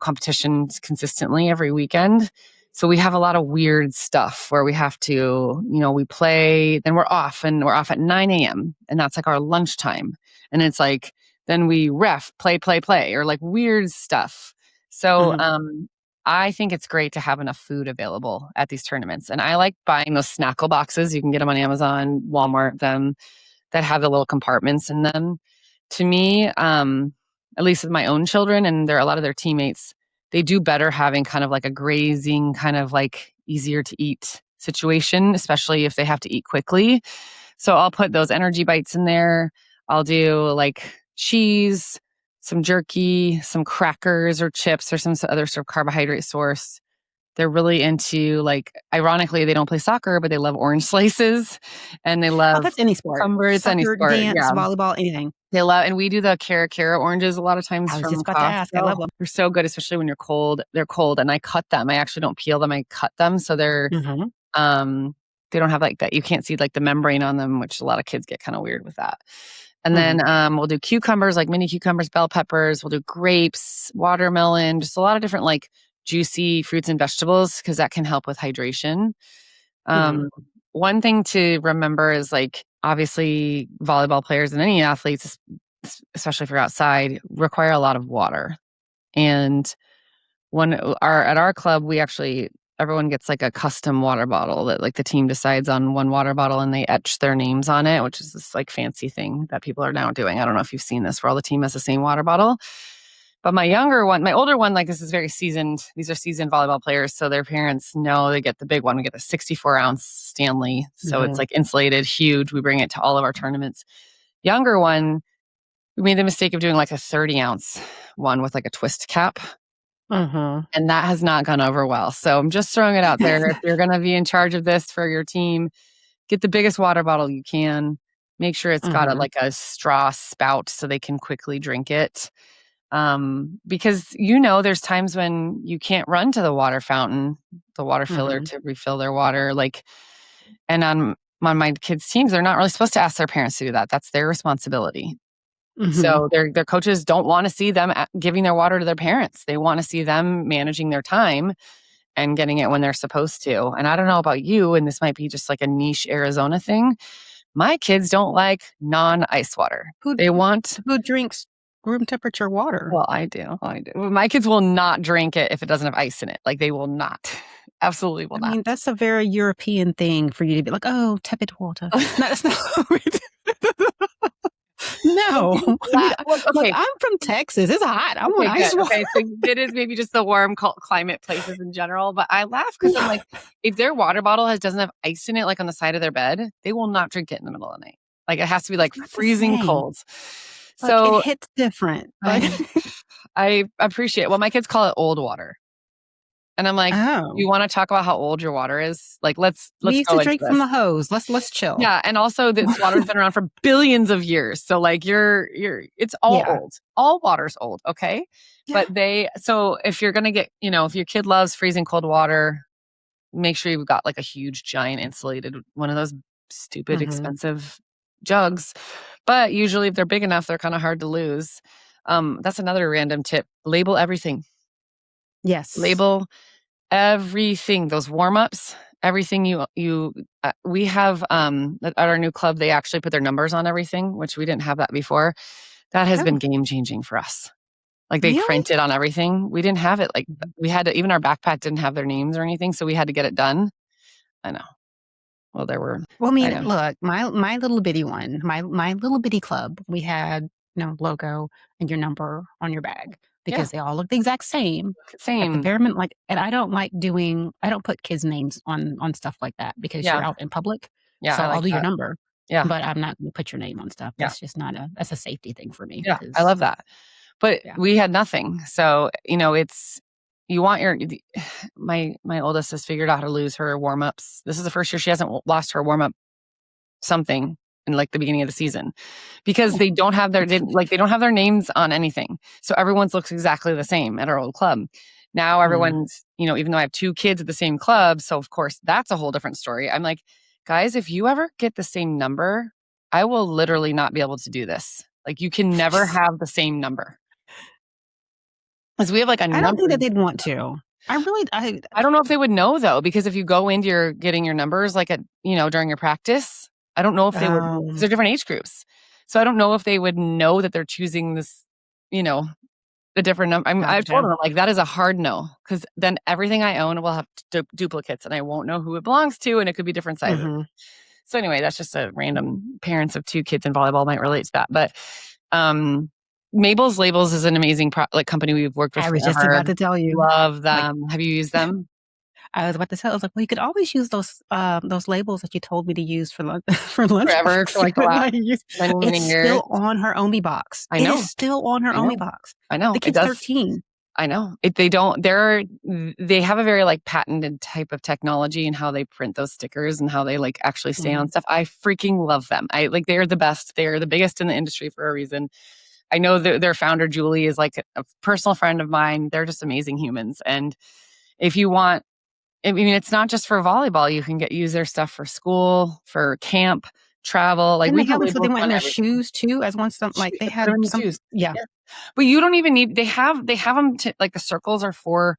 competitions consistently every weekend. So we have a lot of weird stuff where we have to, we play, then we're off and we're off at 9 a.m. and that's like our lunchtime. And it's like, then we play, or like weird stuff. So, Mhm. I think it's great to have enough food available at these tournaments. And I like buying those snackle boxes. You can get them on Amazon, Walmart, them that have the little compartments in them. To me, at least with my own children and a lot of their teammates, they do better having kind of like a grazing, kind of like easier to eat situation, especially if they have to eat quickly. So I'll put those energy bites in there. I'll do like cheese, some jerky, some crackers or chips or some other sort of carbohydrate source. They're really into, like, ironically, they don't play soccer, but they love orange slices and they Oh, love that's any sport. cucumber. It's any Soccer, sport, dance, yeah. volleyball, anything. They love, and we do the Cara oranges a lot of times I was from just about to ask. I Costco. love them. They're so good, especially when you're cold. They're cold, and I cut them. I actually don't peel them. I cut them so Mhm. um, they don't have like that. You can't see like the membrane on them, which a lot of kids get kind of weird with that. And then Mhm. we'll do cucumbers, like mini cucumbers, bell peppers. We'll do grapes, watermelon, just a lot of different like juicy fruits and vegetables because that can help with hydration. Mhm. Um, One thing to remember is like obviously volleyball players and any athletes, especially if you're outside, require a lot of water. And at our club, we actually everyone gets like a custom water bottle that like the team decides on one water bottle and they etch their names on it, which is this like fancy thing that people are now doing. I don't know if you've seen this where all the team has the same water bottle. But my older one, like this is very seasoned. These are seasoned volleyball players. So their parents know they get the big one. We get the 64-ounce Stanley. So it's Mhm. like insulated, huge. We bring it to all of our tournaments. Younger one, we made the mistake of doing like a 30-ounce one with like a twist cap. Mhm. And that has not gone over well. So I'm just throwing it out there. If you're going to be in charge of this for your team, get the biggest water bottle you can. Make sure it's got Mhm. like a straw spout so they can quickly drink it. Because there's times when you can't run to the water fountain, the water filler Mhm. to refill their water. Like, and on my kids' teams, they're not really supposed to ask their parents to do that. That's their responsibility. Mhm. So their coaches don't want to see them giving their water to their parents. They want to see them managing their time and getting it when they're supposed to. And I don't know about you, and this might be just like a niche Arizona thing. My kids don't like non-ice water. Who They want who drinks room temperature water? Well, I do. I do. My kids will not drink it if it doesn't have ice in it. Like, they will not. Absolutely will I not. mean, that's a very European thing for you to be like, "Oh, tepid water." No, that's not what we do. Well, No. people I mean, well, look, okay. I'm from Texas. It's hot. I want Okay, good. ice water. Okay, so it is maybe just the warm climate places in general, but I laugh because I'm like, if their water bottle doesn't have ice in it, like, on the side of their bed, they will not drink it in the middle of the night. Like, it has to be, It's like, not the freezing same. cold. Look, it So, hits different. Like, I I appreciate my kids call it old water. And I'm like, "You oh, wanna talk about how old your water is? Like, we let's used go to into drink from this." the hose. Let's chill. Yeah, and also this water's been around for billions of years. So like it's all Yeah. old. All water's old, okay? Yeah. But so if you're gonna get, if your kid loves freezing cold water, make sure you've got like a huge giant insulated one of those stupid Mhm. expensive jugs. But usually if they're big enough, they're kind of hard to lose. That's another random tip. Label everything. Yes. Label everything, those warm-ups, everything we have, at our new club, they actually put their numbers on everything, which we didn't have that before. That has been Oh, game changing for us. Like they Really? printed on everything. We didn't have it. Like we had to, even our backpack didn't have their names or anything. So we had to get it done. I know. Well, there were Well, I mean, items. look, my little bitty one, my little bitty club, we had, logo and your number on your bag Yeah. because they all look the exact same. At the Same. very minute, like, and I don't put kids' names on stuff like that because you're Yeah. out in public. Yeah. So I I'll like do your that. number, Yeah. but I'm not gonna put your name on stuff. Yeah. That's a safety thing for me Yeah. I 'cause love that. But yeah. we had nothing. So, it's, you want my oldest has figured out how to lose her warm-ups. This is the first year she hasn't lost her warm-up something in like the beginning of the season because Oh, they don't have they don't have their names on anything. So everyone's looks exactly the same at our old club. Now mm. everyone's, even though I have 2 kids at the same club, so of course that's a whole different story. I'm like, guys, if you ever get the same number, I will literally not be able to do this. Like you can never have the same number. Because we have like a I don't number. think that they'd want to. I really I don't know if they would know though, because if you go into your getting your numbers like during your practice, I don't know if they would because they're different age groups. So I don't know if they would know that they're choosing this, you know, a different number. I've told gotcha. them like that is a hard no because then everything I own will have duplicates and I won't know who it belongs to and it could be different sizes. Mhm. So anyway, that's just a random parents of 2 kids in volleyball might relate to that. But um, Mabel's Labels is an amazing company we've worked with I was just forever. about to tell you, Love like them. Have you used them? I was about to say, I was like, "Well, you could always use those labels that you told me to use for for Forever for lunchbox." like the last many, It's many years. still on her Omi box. I It know. is still on her I Omi know. box. I know. The It kid's does. 13. I know. They have a very like patented type of technology and how they print those stickers and how they like actually stay on Mhm. stuff. I freaking love them. They're the best. They're the biggest in the industry for a reason. I know their founder Julie is like a personal friend of mine. They're just amazing humans. And if you want, I mean, it's not just for volleyball. You can use their stuff for school, for camp, travel. Like Didn't we they put have them so they labels went in on their everything. shoes too as one some like, they Put them had in the some shoes. yeah. Yeah. But you don't even need. They have them to like the circles are for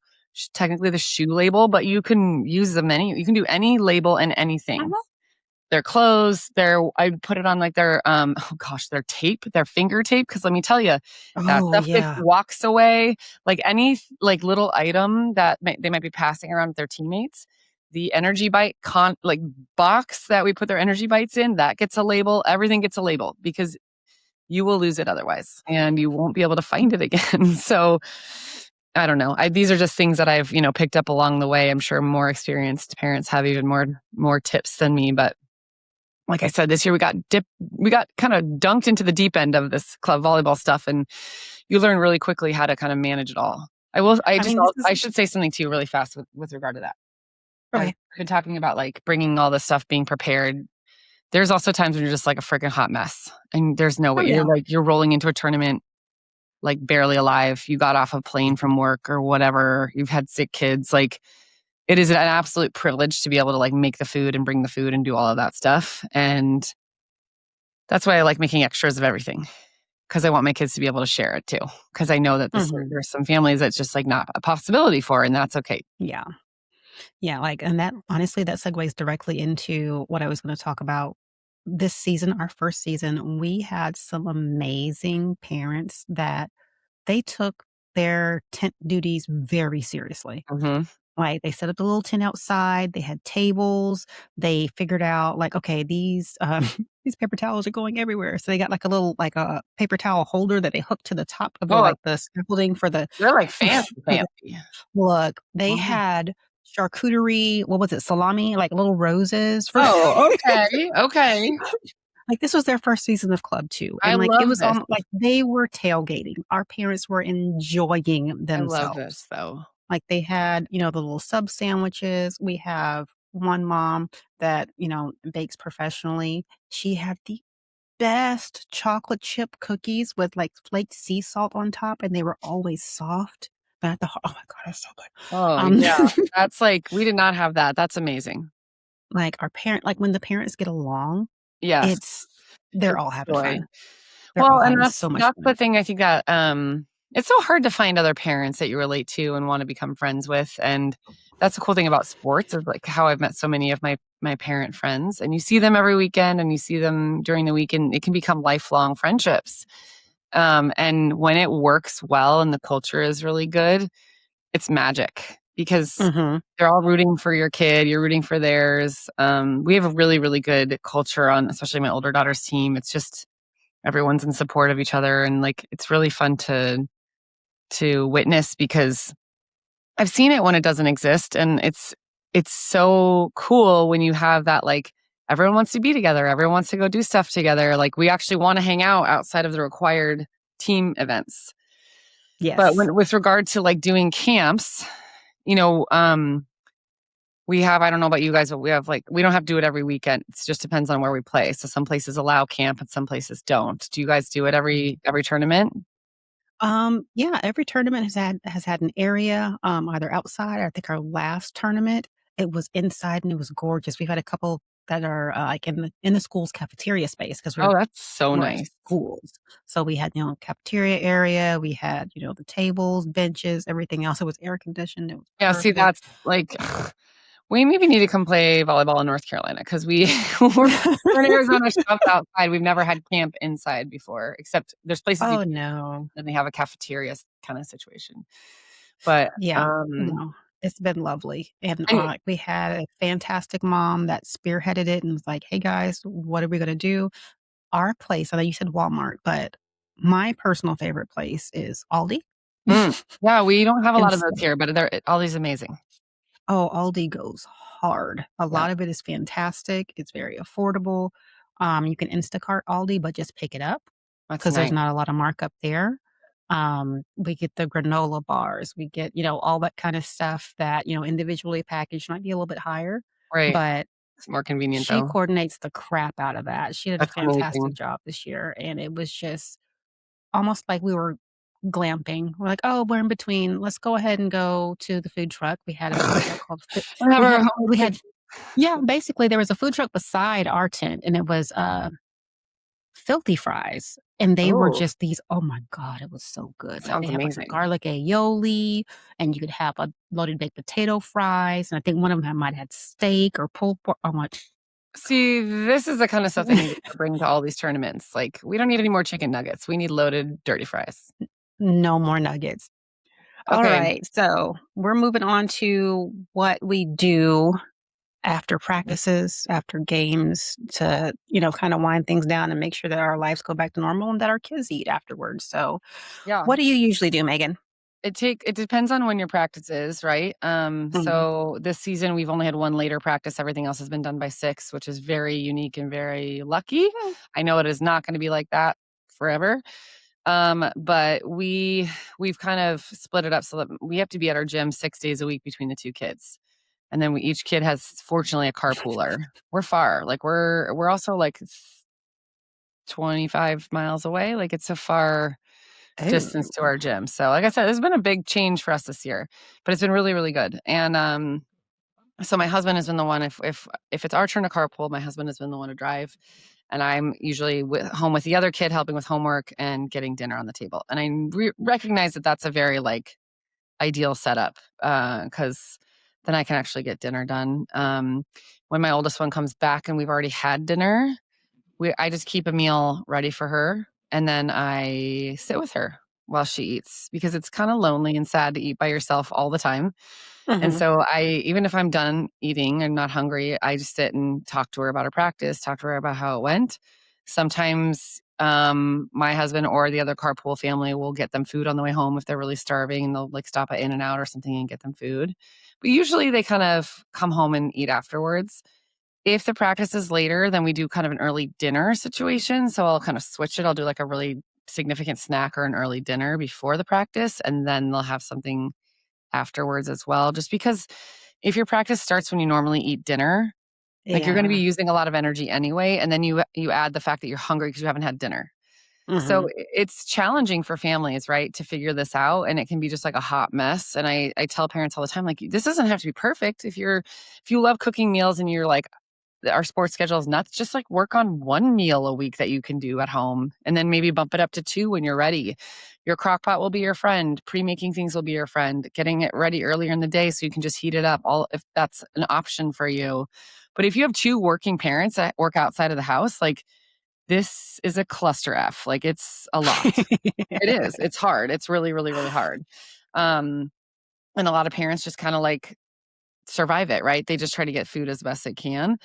technically the shoe label, but you can use them you can do any label and anything. Uh-huh. Their clothes, I put it on like their oh gosh, their tape, their finger tape. Because let me tell you, that Oh, stuff gets yeah. walks away. Like any like little item that they might be passing around with their teammates. The energy bite like box that we put their energy bites in, that gets a label. Everything gets a label because you will lose it otherwise, and you won't be able to find it again. So I don't know. These are just things that I've picked up along the way. I'm sure more experienced parents have even more tips than me, but like I said, this year we got kind of dunked into the deep end of this club volleyball stuff, and you learn really quickly how to kind of manage it all. I mean, this is I should say something to you really fast with regard to that. I've okay. been talking about like bringing all this stuff, being prepared. There's also times when you're just like a freaking hot mess, and there's no Oh, way yeah. you're rolling into a tournament like barely alive. You got off a plane from work or whatever. You've had sick kids. Like it is an absolute privilege to be able to like make the food and bring the food and do all of that stuff. And that's why I like making extras of everything because I want my kids to be able to share it too. Because I know that Mhm. there's some families that's just like not a possibility for, and that's okay. Yeah. Yeah, like, and that honestly, that segues directly into what I was gonna talk about this season, our first season. We had some amazing parents that they took their tent duties very seriously. Hmm. Like, they set up the little tent outside, they had tables, they figured out, like, okay, these, these paper towels are going everywhere. So they got, like, a little, like, a paper towel holder that they hooked to the top of the, Oh, like, the scaffolding for the they're like for fancy, for the fancy. look, they Mhm. had charcuterie, what was it, salami, like, little roses for Oh, okay, okay. like, this was their first season of club too, I and, like, it love was this. like, they were tailgating. Our parents were enjoying I love this themselves. though. Like, they had, the little sub sandwiches. We have one mom that, bakes professionally. She had the best chocolate chip cookies with, like, flaked sea salt on top, and they were always soft, but at the oh my god, it's so good. Oh Um, yeah, that's like we did not have that. That's amazing. like, when the parents get along, Yes, it's they're it's all having joy. fun. They're all Well, and having that's so much that's the fun. thing I think that, it's so hard to find other parents that you relate to and wanna become friends with, and that's the cool thing about sports is, like, how I've met so many of my parent friends, and you see them every weekend, and you see them during the week, and it can become lifelong friendships. And when it works well and the culture is really good, it's magic because they're all rooting for your kid. You're rooting for theirs. We have a really, really good culture on, especially my older daughter's team. It's just everyone's in support of each other, and like it's really fun to witness because I've seen it when it doesn't exist, and it's so cool when you have that, like, everyone wants to be together, everyone wants to go do stuff together, like, we actually wanna hang out outside of the required team events. But Yes. when with regard to, like, doing camps, you know, we have I don't know about you guys, but we have, like we don't have to do it every weekend, it just depends on where we play, so some places allow camp and some places don't. Do you guys do it every tournament? Yeah, every tournament has had an area, either outside. I think our last tournament, it was inside and it was gorgeous. We've had a couple that are like in the school's cafeteria space because Oh, that's so we're at nice. schools. So we had cafeteria area. We had the tables, benches, everything else. It was air conditioned. It was Yeah, see, perfect. that's, like we maybe need to come play volleyball in North Carolina because we're in Arizona shops outside. We've never had camp inside before, except there's places you Oh can no, and they have a cafeteria kind of situation. But, yeah, no, it's been lovely, and and we had a fantastic mom that spearheaded it and was like, "Hey guys, what are we gonna do?" Our place, I know you said Walmart, but my personal favorite place is Aldi. yeah, we don't have a And lot of s those here, but they're Aldi's amazing. Oh, Aldi goes hard. A Yeah, lot of it is fantastic. It's very affordable. You can Instacart Aldi, but just pick it up that's because there's nice. not a lot of markup there. We get the granola bars. We get, all that kind of stuff that, individually packaged might be a little bit higher, Right. but It's more convenient, she though. coordinates the crap out of that. She did a That's fantastic amazing. job this year, and it was just almost like we were glamping. We're like, "Oh, we're in between. Let's go ahead and go to the food truck." We had a food truck called Fi And have we our had home we had kitchen. yeah, basically, there was a food truck beside our tent, and it was, filthy fries, and they were Ooh, just these oh my god, it was so good. Like, they sounds have, like, a amazing. garlic aioli, and you could have, a loaded baked potato fries, and I think one of them might have had steak or pulled pork. Oh my See, this is the kind of stuff they need to bring to all these tournaments. Like, we don't need any more chicken nuggets. We need loaded dirty fries. no more nuggets. Okay. Alright, so we're moving on to what we do after practices, after games to, kind of wind things down and make sure that our lives go back to normal and that our kids eat afterwards. So, Yeah. what do you usually do, Megan? It depends on when your practice is, right? Mhm. So this season we've only had one later practice. Everything else has been done by 6, which is very unique and very lucky. I know it is not gonna be like that forever. But we've kind of split it up so that we have to be at our gym 6 days a week between the 2 kids. And then each kid has fortunately a carpooler. We're far. Like we're also like 25 miles away. Like it's a far distance to Oh. our gym. So like I said, there's been a big change for us this year, but it's been really, really good. And so my husband has been the one if it's our turn to carpool, my husband has been the one to drive. And I'm usually home with the other kid helping with homework and getting dinner on the table. And I recognize that that's a very like ideal setup because then I can actually get dinner done. When my oldest one comes back and we've already had dinner, I just keep a meal ready for her, and then I sit with her while she eats because it's kinda lonely and sad to eat by yourself all the time, and Mhm. so even if I'm done eating and not hungry, I just sit and talk to her about her practice, talk to her about how it went. Sometimes, my husband or the other carpool family will get them food on the way home if they're really starving, and they'll, like, stop at In-N-Out or something and get them food, but usually they kind of come home and eat afterwards. If the practice is later, then we do kind of an early dinner situation, so I'll kind of switch it. I'll do, like, a really significant snack or an early dinner before the practice, and then they'll have something afterwards as well, just because if your practice starts when you normally eat dinner, like, you're gonna be Yeah. using a lot of energy anyway, and then you add the fact that you're hungry because you haven't had dinner. So Mhm. it's challenging for families, right, to figure this out, and it can be just like a hot mess, and I tell parents all the time, like, "This doesn't have to be perfect. If you love cooking meals and you're like, our sports schedule is nuts, just like work on 1 meal a week that you can do at home and then maybe bump it up to 2 when you're ready. Your crock pot will be your friend, pre-making things will be your friend, getting it ready earlier in the day so you can just heat it up, all if that's an option for you. But if you have 2 working parents that work outside of the house, like this is a cluster F. Like, it's a lot. It is. It's hard. It's really, really, really hard. And a lot of parents just kind of like survive it, right? They just try to get food as best they can.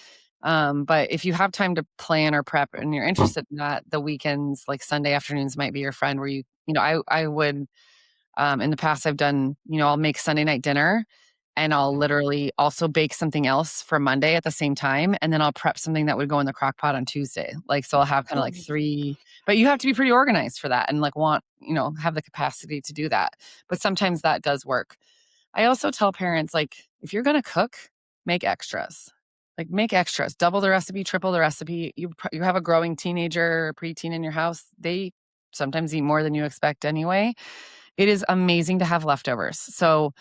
But if you have time to plan or prep and you're interested in that, the weekends, like Sunday afternoons might be your friend where I would, in the past I've done, I'll make Sunday night dinner and I'll literally also bake something else for Monday at the same time. And then I'll prep something that would go in the crock pot on Tuesday. Like, so I'll have kind of like three, but you have to be pretty organized for that and like have the capacity to do that. But sometimes that does work. I also tell parents, like, if you're going to cook, make extras. Like, make extras. Double the recipe, triple the recipe. You have a growing teenager or preteen in your house. They sometimes eat more than you expect anyway. It is amazing to have leftovers. So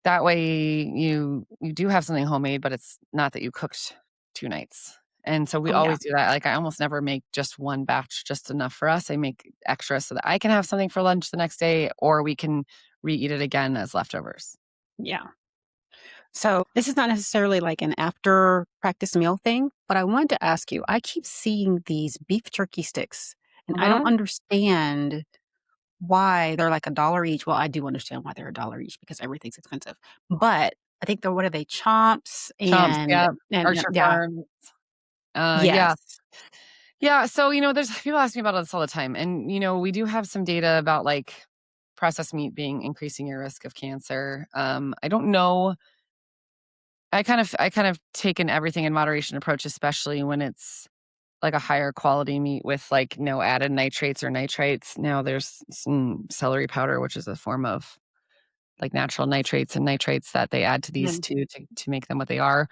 that way you do have something homemade, but it's not that you cooked 2 nights. And so we Oh, yeah. always do that. Like, I almost never make just one batch, just enough for us. I make extra so that I can have something for lunch the next day, or we can re-eat it again as leftovers. Yeah. So this is not necessarily like an after practice meal thing, but I wanted to ask you, I keep seeing these beef jerky sticks and I don't understand why they're like $1 each. Well, I do understand why they're $1 each because everything's expensive. But I think what are they? Chomps Chomps, yeah. and Archer yeah. Farms. Yeah. Yes. Yeah, so, there's people ask me about this all the time, and, we do have some data about, like, processed meat increasing your risk of cancer. I don't know. I kind of take an everything in moderation approach, especially when it's, like, a higher quality meat with, like, no added nitrates or nitrites. Now there's some celery powder, which is a form of, like, natural nitrates and nitrates that they add to these Mhm. too to make them what they are.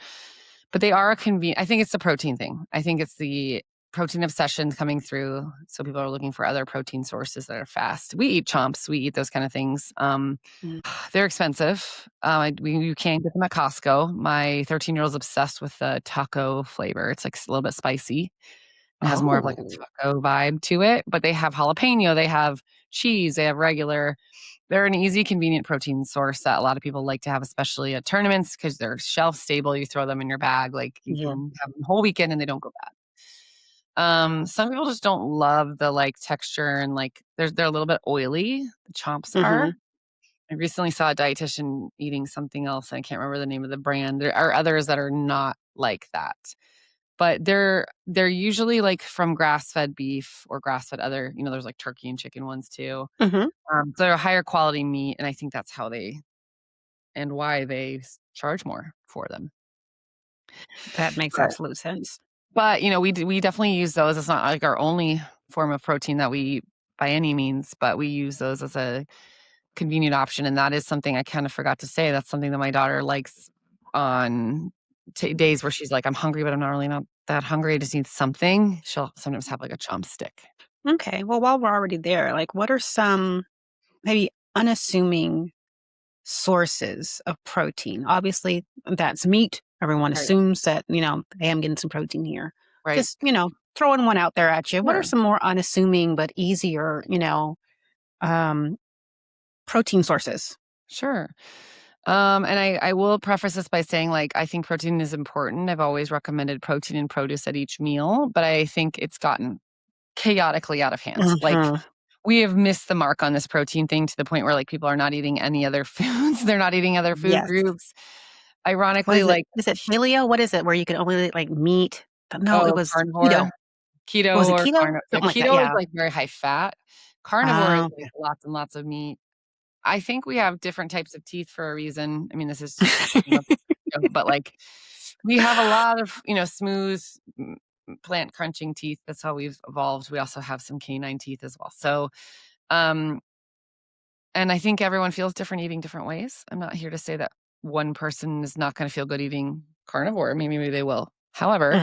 But they are a convenient. I think it's the protein thing. I think it's the protein obsession coming through, so people are looking for other protein sources that are fast. We eat chomps, we eat those kind of things. Mm. They're expensive. You can get them at Costco. My 13-year-old's obsessed with the taco flavor. It's, like, a little bit spicy. It has more of, like, a Oh. taco vibe to it, but they have jalapeno, they have cheese, they have regular. They're an easy, convenient protein source that a lot of people like to have, especially at tournaments, because they're shelf stable. You throw them in your bag, like, you Yeah. can have them the whole weekend and they don't go bad. Some people just don't love the, like, texture and, like, they're a little bit oily, the chomps are. Mhm. I recently saw a dietitian eating something else, and I can't remember the name of the brand. There are others that are not like that. But they're usually, like, from grass-fed beef or grass-fed other, there's, like, turkey and chicken ones too. Mhm. So they're a higher quality meat, and I think that's how they and why they charge more for them. That makes But absolute sense. we definitely use those. It's not, like, our only form of protein that we eat by any means, but we use those as a convenient option, and that is something I kinda forgot to say. That's something that my daughter likes on days where she's like, "I'm hungry, but I'm not really not that hungry. I just need something." She'll sometimes have, like, a chomp stick. Okay. Well, while we're already there, like what are some maybe unassuming sources of protein? Obviously, that's meat. Everyone Right. assumes that, hey, I'm getting some protein here. Right. Just, throwing one out there at you. What are Sure. some more unassuming but easier, um, protein sources? Sure. And I will preface this by saying, like, I think protein is important. I've always recommended protein and produce at each meal, but I think it's gotten chaotically out of hand. Like, Mhm. we have missed the mark on this protein thing to the point where, like, people are not eating any other foods. They're not eating other food Yes. groups. What Ironically, is it? like, Is it paleo? What is it where you can only eat like meat? No, it oh, was carnivore, keto. Was keto it or keto? carnivore. Yeah, Something like that. keto is, Yeah. like, very high fat. Carnivore is, like, Okay. lots and lots of meat. I think we have different types of teeth for a reason. I mean, this is just, but, like, we have a lot of, smooth, plant crunching teeth. That's how we've evolved. We also have some canine teeth as well. So, um, and I think everyone feels different eating different ways. I'm not here to say that one person is not gonna feel good eating carnivore. Maybe they will. However,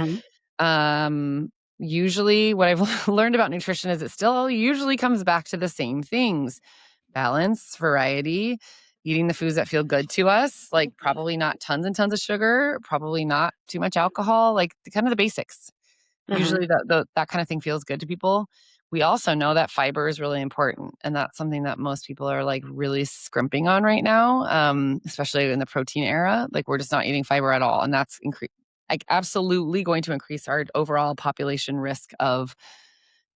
Mhm. usually what I've learned about nutrition is it still usually comes back to the same things: balance, variety, eating the foods that feel good to us, like probably not tons and tons of sugar, probably not too much alcohol, like kind of the basics. Mhm. Usually that kind of thing feels good to people. We also know that fiber is really important, and that's something that most people are, like, really scrimping on right now, especially in the protein era. Like, we're just not eating fiber at all, and that's like absolutely going to increase our overall population risk of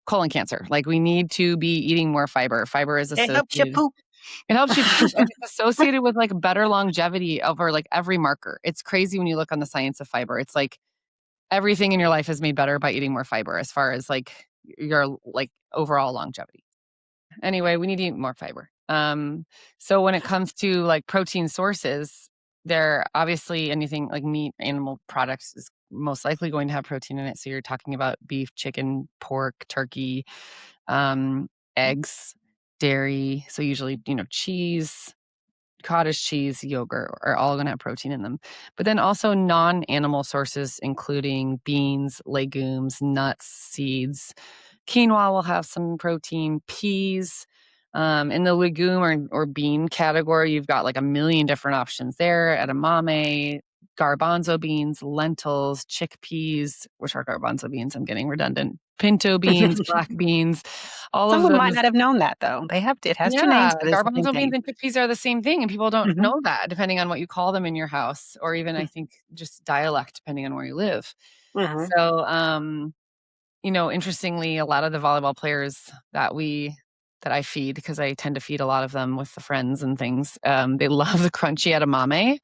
colon cancer. Like we need to be eating more fiber. Fiber is It helps you associated. poop. It helps you poop, and it's associated with like better longevity over like every marker. It's crazy when you look on the science of fiber. It's like everything in your life is made better by eating more fiber as far as like your like overall longevity. Anyway, we need to eat more fiber. So when it comes to like protein sources, they're obviously anything like meat, animal products is most likely going to have protein in it. So you're talking about beef, chicken, pork, turkey, eggs, dairy. So usually, cheese, cottage cheese, yogurt are all going to have protein in them. But then also non-animal sources, including beans, legumes, nuts, seeds. Quinoa will have some protein, peas. In the legume or bean category, you've got like a million different options there. Edamame, garbanzo beans, lentils, chickpeas, which are garbanzo beans. I'm getting redundant. Pinto beans, black beans, all of Someone might those. not have known that, though. It has 2 Yeah, names, but it's the same garbanzo beans thing. and chickpeas are the same thing, and people don't Mhm. know that depending on what you call them in your house, or even I Mm. think just dialect depending on where you live. Mhm. So, interestingly, a lot of the volleyball players that I feed, because I tend to feed a lot of them with the friends and things, they love the crunchy edamame.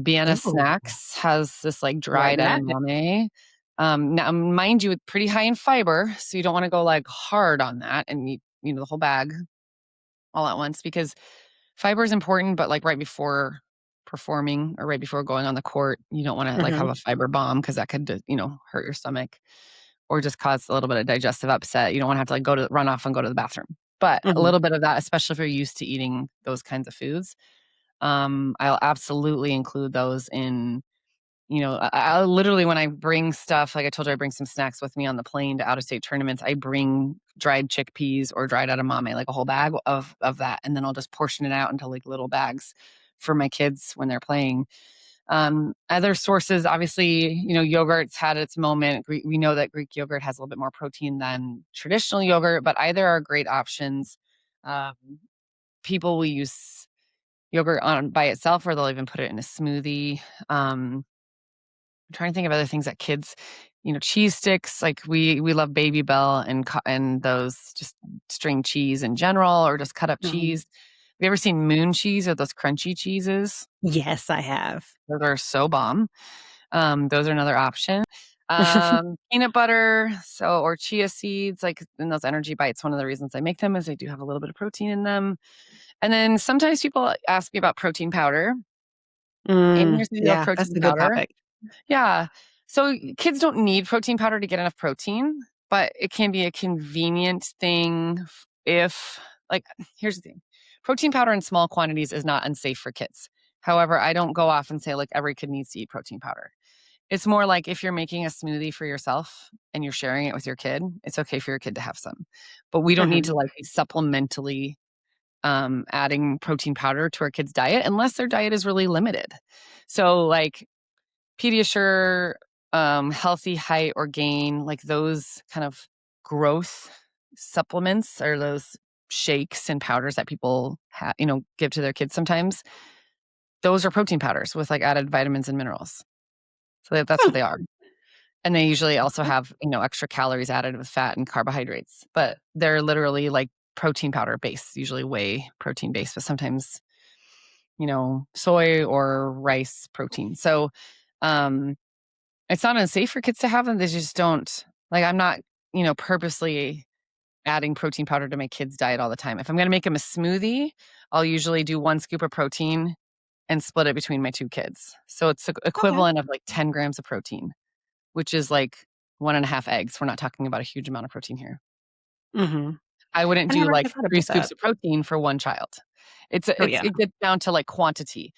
Vienna Ooh, Snacks has this like dried writing that down. edamame. Now, mind you, it's pretty high in fiber, so you don't want to go like hard on that and eat, the whole bag all at once because fiber is important, but like right before performing or right before going on the court, you don't want to like have Mhm. a fiber bomb because that could, hurt your stomach or just cause a little bit of digestive upset. You don't want to have to like run off and go to the bathroom. But a Mhm. little bit of that, especially if you're used to eating those kinds of foods, I'll absolutely include those in. I literally, when I bring stuff, like I told you, I bring some snacks with me on the plane to out of state tournaments. I bring dried chickpeas or dried edamame, like a whole bag of that, and then I'll just portion it out into like little bags for my kids when they're playing. Other sources, obviously, yogurt's had its moment. We know that Greek yogurt has a little bit more protein than traditional yogurt, but either are great options. Um, People will use yogurt on by itself, or they'll even put it in a smoothie. I'm trying to think of other things that kids, cheese sticks. Like we love Baby Bell and those just string cheese in general, or just cut up Mhm. cheese. Have you ever seen moon cheese or those crunchy cheeses? Yes, I have. Those are so bomb. Those are another option. Peanut butter, or chia seeds, like in those energy bites. One of the reasons I make them is they do have a little bit of protein in them. And then sometimes people ask me about protein powder. And here's the deal with Yeah, that's protein a good powder. topic. Yeah. So kids don't need protein powder to get enough protein, but it can be a convenient thing if, like, here's the thing. Protein powder in small quantities is not unsafe for kids. However, I don't go off and say like every kid needs to eat protein powder. It's more like if you're making a smoothie for yourself and you're sharing it with your kid, it's okay for your kid to have some. But we don't need Mhm. to like be supplementally adding protein powder to our kids' diet unless their diet is really limited. So like Pediasure, Healthy Height or Gain, like those kind of growth supplements or those shakes and powders that people give to their kids sometimes. Those are protein powders with like added vitamins and minerals. So that's what Hmm, they are. And they usually also okay. have, extra calories added with fat and carbohydrates, but they're literally like protein powder based, usually whey protein based, but sometimes, soy or rice protein. So, um, it's not unsafe for kids to have them, they just don't like, I'm not, purposely adding protein powder to my kids' diet all the time. If I'm gonna make them a smoothie, I'll usually do 1 scoop of protein and split it between my 2 kids. So it's Okay. equivalent of, like, 10 grams of protein, which is, like, 1.5 eggs. We're not talking about a huge amount of protein here. Mhm. I wouldn't I do, never like, really thought 3 about scoops that. of protein for 1 child. Oh, yeah. It gets down to, like, quantity.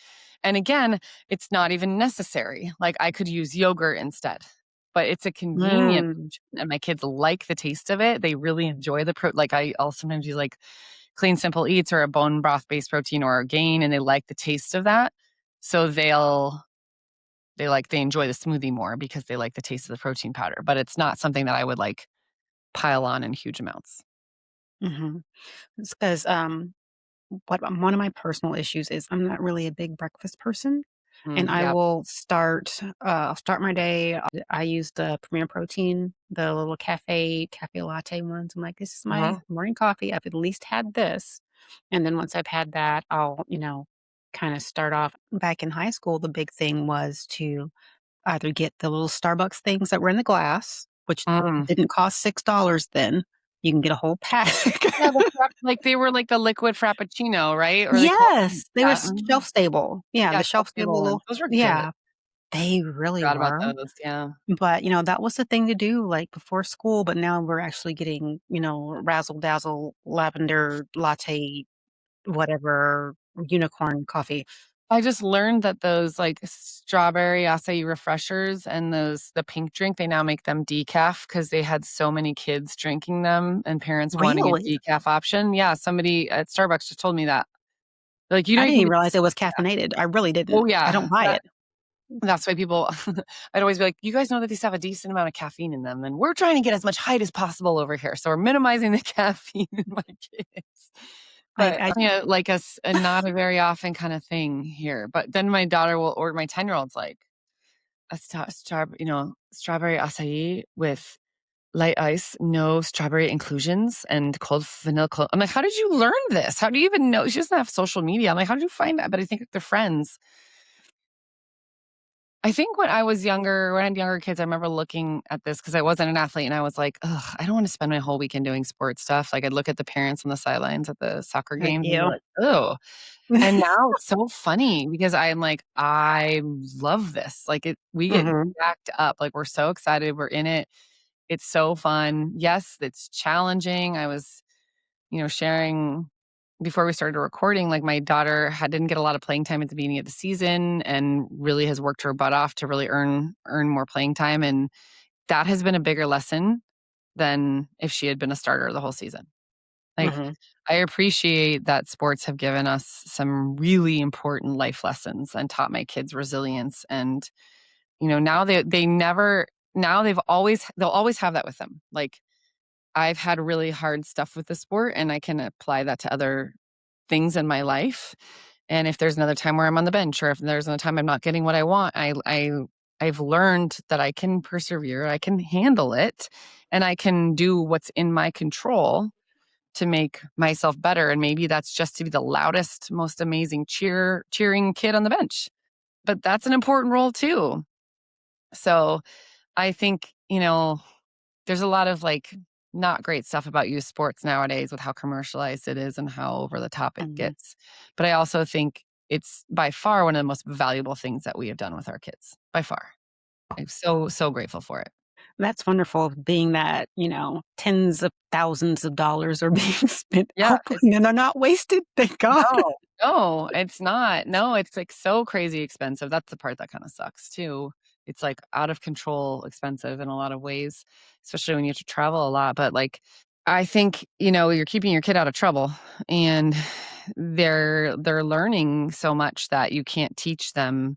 And again, it's not even necessary. Like, I could use yogurt instead, but it's a convenient Mm. option, and my kids like the taste of it. They really enjoy like, I'll sometimes use, like, Clean Simple Eats or a bone broth-based protein or a Gain, and they like the taste of that. So they enjoy the smoothie more because they like the taste of the protein powder, but it's not something that I would, like, pile on in huge amounts. Mhm. It's 'cause, one of my personal issues is I'm not really a big breakfast person. And I Yeah. will start my day. I use the Premier Protein, the little cafe latte ones. I'm like, this is my morning coffee. I've at least had this. And then once I've had that, I'll, kind of start off. Back in high school, the big thing was to either get the little Starbucks things that were in the glass, which Mm. didn't cost $6 then. You can get a whole pack. Yeah, like they were like the liquid frappuccino, right? Or they call them Yes, they were yeah, shelf stable. Yeah, yeah, the shelf shelf stable ones. stable. Those were good. Yeah, they really Forgot about were. those, yeah. But, that was the thing to do, like, before school, but now we're actually getting, razzle dazzle lavender latte, whatever, unicorn coffee. I just learned that those, like, strawberry acai refreshers and the pink drink, they now make them decaf because they had so many kids drinking them and parents wanting a Really? decaf option. Yeah, somebody at Starbucks just told me that. They're like, "You know I you didn't can even get" realize it was Yeah. caffeinated. I really Oh, didn't. I yeah. don't buy it. That's why people I'd always be like, "You guys know that these have a decent amount of caffeine in them, and we're trying to get as much height as possible over here, so we're minimizing the caffeine in my kids." But, I like a not a very often kinda thing here, but then my daughter will or my 10-year-old's like, "A strawberry acai with light ice, no strawberry inclusions, and cold vanilla cold." I'm like, "How did you learn this? How do you even know?" She doesn't have social media. I'm like, "How did you find that?" But I think they're friends. I think when I was younger, when I had younger kids, I remember looking at this because I wasn't an athlete and I was like, "Ugh, I don't wanna spend my whole weekend doing sports stuff." Like, I'd look at the parents on the sidelines at the soccer games and be ew. like, "Oh." And now it's so funny because I'm like, "I love this." Like, we get Mhm, jacked up, like, we're so excited, we're in it. It's so fun. Yes, it's challenging. I was, sharing before we started recording, like my daughter didn't get a lot of playing time at the beginning of the season and really has worked her butt off to really earn more playing time. And that has been a bigger lesson than if she had been a starter the whole season. Like mhm. I appreciate that sports have given us some really important life lessons and taught my kids resilience. And, now they never now they'll always have that with them. Like I've had really hard stuff with the sport, and I can apply that to other things in my life. And if there's another time where I'm on the bench, or if there's another time I'm not getting what I want, I've learned that I can persevere, I can handle it, and I can do what's in my control to make myself better. And maybe that's just to be the loudest, most amazing cheering kid on the bench. But that's an important role too. So I think, there's a lot of, like, not great stuff about youth sports nowadays with how commercialized it is and how over the top it Mhm. gets. But I also think it's by far one of the most valuable things that we have done with our kids, by far. I'm so, so grateful for it. That's wonderful being that, tens of thousands of dollars are being spent Yeah, hopefully, and they're not wasted, thank God. no, no, it's not. No, it's, like, so crazy expensive. That's the part that kinda sucks too. It's, like, out of control expensive in a lot of ways, especially when you have to travel a lot, but, like, I think, you're keeping your kid out of trouble, and they're learning so much that you can't teach them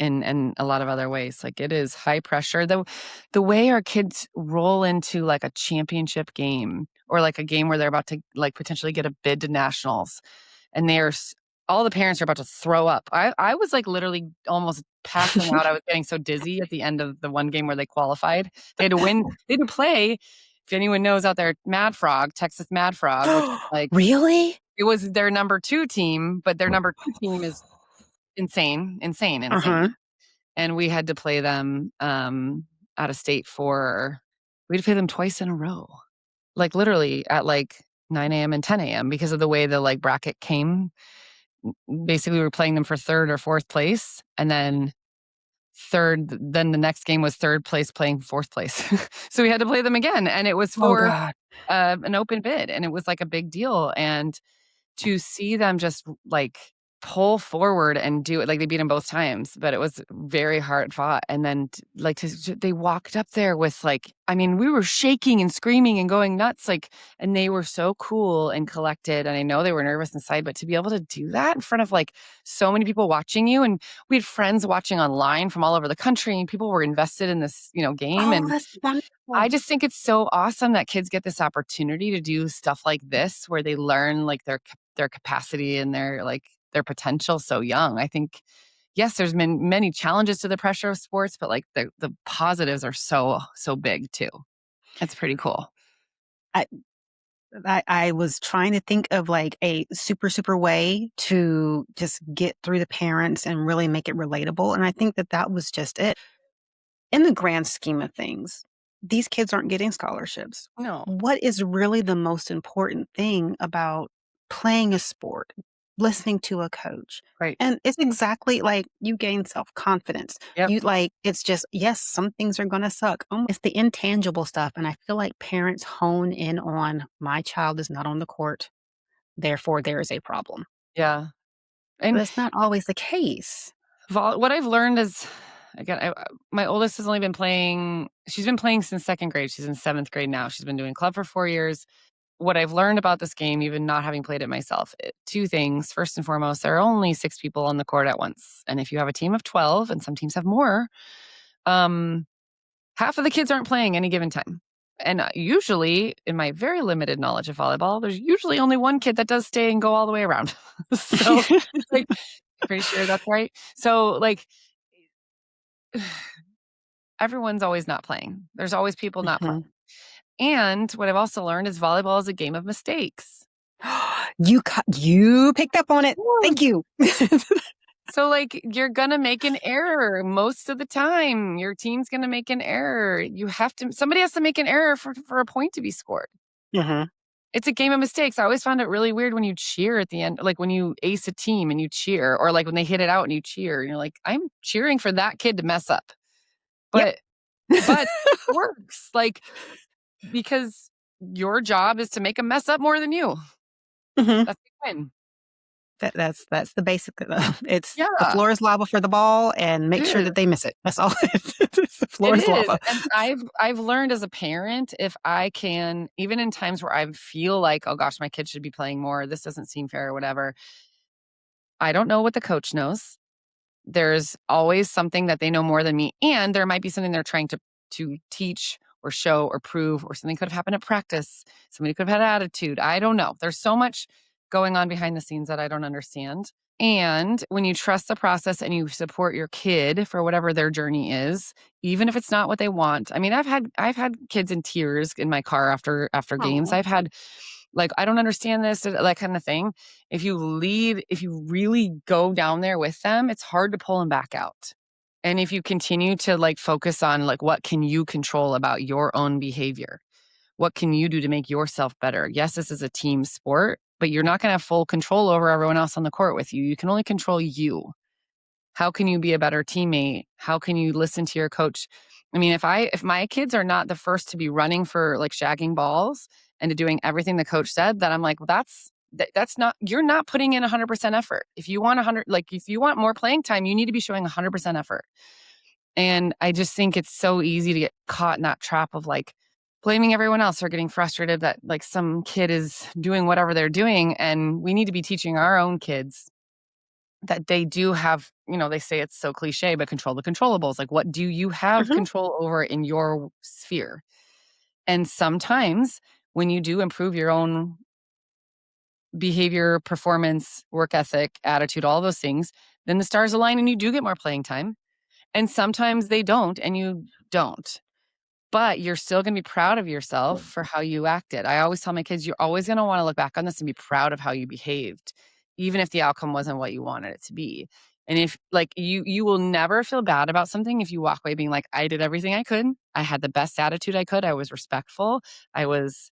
in a lot of other ways. Like, it is high pressure. The way our kids roll into, like, a championship game or, like, a game where they're about to, like, potentially get a bid to nationals, and all the parents are about to throw up. I was, like, literally almost passing out. I was getting so dizzy at the end of the one game where they qualified. They had to win. They had to play, if anyone knows out there, Mad Frog, Texas Mad Frog, which is, like, Really? it was their number 2 team, but their number 2 team is insane, insane, Uh-huh. insane. And we had to play them, out of state we had to play them twice in a row, like, literally at, like, 9 a.m. and 10 a.m. because of the way the, like, bracket came. Basically, we were playing them for 3rd or 4th place, and then the next game was 3rd place playing 4th place. So we had to play them again, and it was Oh for, god. an open bid, and it was, like, a big deal, and to see them just, like, pull forward and do it, like, they beat him both times, but it was very hard fought, and then t like, they walked up there with, like, I mean, we were shaking and screaming and going nuts, like, and they were so cool and collected, and I know they were nervous inside, but to be able to do that in front of, like, so many people watching you, and we had friends watching online from all over the country, and people were invested in this, game, Oh, and that's wonderful. I just think it's so awesome that kids get this opportunity to do stuff like this where they learn, like, their capacity and their potential so young. I think, yes, there's been many challenges to the pressure of sports, but like the positives are so big too. It's pretty cool. I was trying to think of like a super way to just get through the parents and really make it relatable. And I think that was just it. In the grand scheme of things, these kids aren't getting scholarships. No. What is really the most important thing about playing a sport, listening to a coach? Right. And it's exactly like you gain self-confidence. Yep. It's just, yes, some things are going to suck. It's the intangible stuff. And I feel like parents hone in on my child is not on the court. Therefore, there is a problem. Yeah. And But it's not always the case. what I've learned is, again, my oldest has only been playing, she's been playing since 2nd grade. She's in 7th grade now. She's been doing club for 4 years. What I've learned about this game, even not having played it myself, 2 things. First and foremost, there are only 6 people on the court at once. And if you have a team of 12, and some teams have more, half of the kids aren't playing any given time. And usually, in my very limited knowledge of volleyball, there's usually only one kid that does stay and go all the way around. So, like, pretty sure that's right. So, like, everyone's always not playing. There's always people not playing. And what I've also learned is volleyball is a game of mistakes. You picked up on it. Thank you. So, like, you're going to make an error most of the time. Your team's going to make an error. Somebody has to make an error for a point to be scored. It's a game of mistakes. I always found it really weird when you cheer at the end, like when you ace a team and you cheer, or like when they hit it out and you cheer, and you're like, I'm cheering for that kid to mess up. But it works, like, because your job is to make them mess up more than you. That's the win. That's the basic. It's the floor is lava for the ball, and make sure that they miss it. That's all. The floor is lava. And I've learned as a parent, if I can, even in times where I feel like, oh gosh, my kid should be playing more, this doesn't seem fair or whatever, I don't know what the coach knows. There's always something that they know more than me, and there might be something they're trying to teach or show or prove, or something could have happened at practice. Somebody could have had attitude. I don't know. There's so much going on behind the scenes that I don't understand. And when you trust the process and you support your kid for whatever their journey is, even if it's not what they want. I mean, I've had kids in tears in my car after games. I've had, like, I don't understand this, that kind of thing. If you really go down there with them, it's hard to pull them back out. And if you continue to like focus on like, what can you control about your own behavior? What can you do to make yourself better? Yes, this is a team sport, but you're not going to have full control over everyone else on the court with you. You can only control you. How can you be a better teammate? How can you listen to your coach? I mean, if my kids are not the first to be running for like shagging balls and to doing everything the coach said, then I'm like, well, that's not, you're not putting in 100% effort. If you want if you want more playing time, you need to be showing 100% effort. And I just think it's so easy to get caught in that trap of like blaming everyone else or getting frustrated that like some kid is doing whatever they're doing. And we need to be teaching our own kids that they do have, they say it's so cliche, but control the controllables. Like, what do you have control over in your sphere? And sometimes when you do improve your own behavior, performance, work ethic, attitude, all those things, then the stars align and you do get more playing time. And sometimes they don't, and you don't. But you're still going to be proud of yourself for how you acted. I always tell my kids, you're always going to want to look back on this and be proud of how you behaved, even if the outcome wasn't what you wanted it to be. And if like you will never feel bad about something if you walk away being like, I did everything I could. I had the best attitude I could. I was respectful. I was,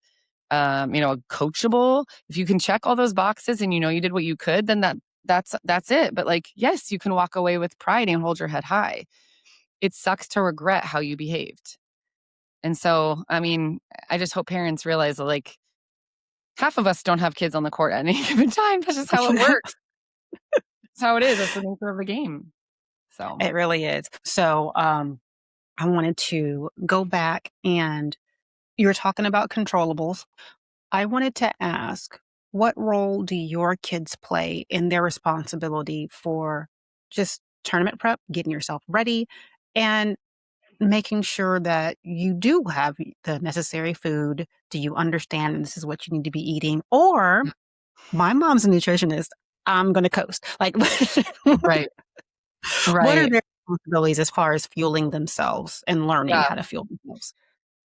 coachable. If you can check all those boxes and you did what you could, then that's it. But like, yes, you can walk away with pride and hold your head high. It sucks to regret how you behaved. And so, I mean, I just hope parents realize that like half of us don't have kids on the court at any given time. That's just how it works. That's how it is. That's the nature of the game. So it really is. So I wanted to go back, and you were talking about controllables. I wanted to ask, what role do your kids play in their responsibility for just tournament prep, getting yourself ready, and making sure that you do have the necessary food? Do you understand this is what you need to be eating? Or my mom's a nutritionist, I'm going to coast. Like, right. What are Right. their responsibilities as far as fueling themselves and learning Yeah. how to fuel themselves?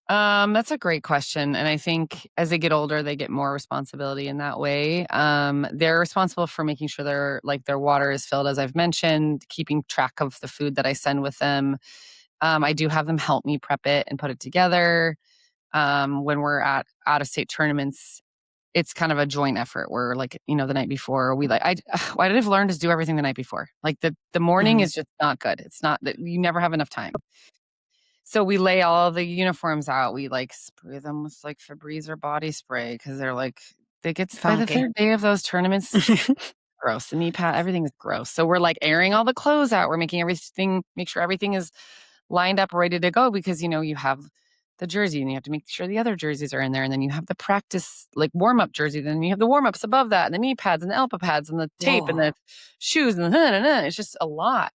That's a great question. And I think as they get older, they get more responsibility in that way. They're responsible for making sure their water is filled, as I've mentioned, keeping track of the food that I send with them. I do have them help me prep it and put it together. When we're at out of state tournaments, it's kind of a joint effort where the night before what I've learned is do everything the night before. Like the morning Mhm. is just not good. It's not that you never have enough time. So we lay all the uniforms out. We spray them with Febreze or body spray because they get by the Funky. third day of those tournaments, gross. The knee pad, everything is gross. So we're airing all the clothes out. We're make sure everything is lined up, ready to go because you have the jersey and you have to make sure the other jerseys are in there. And then you have the practice warm up jersey. Then you have the warm ups above that, and the knee pads and the elbow pads and the tape and Whoa. the shoes and it's just a lot.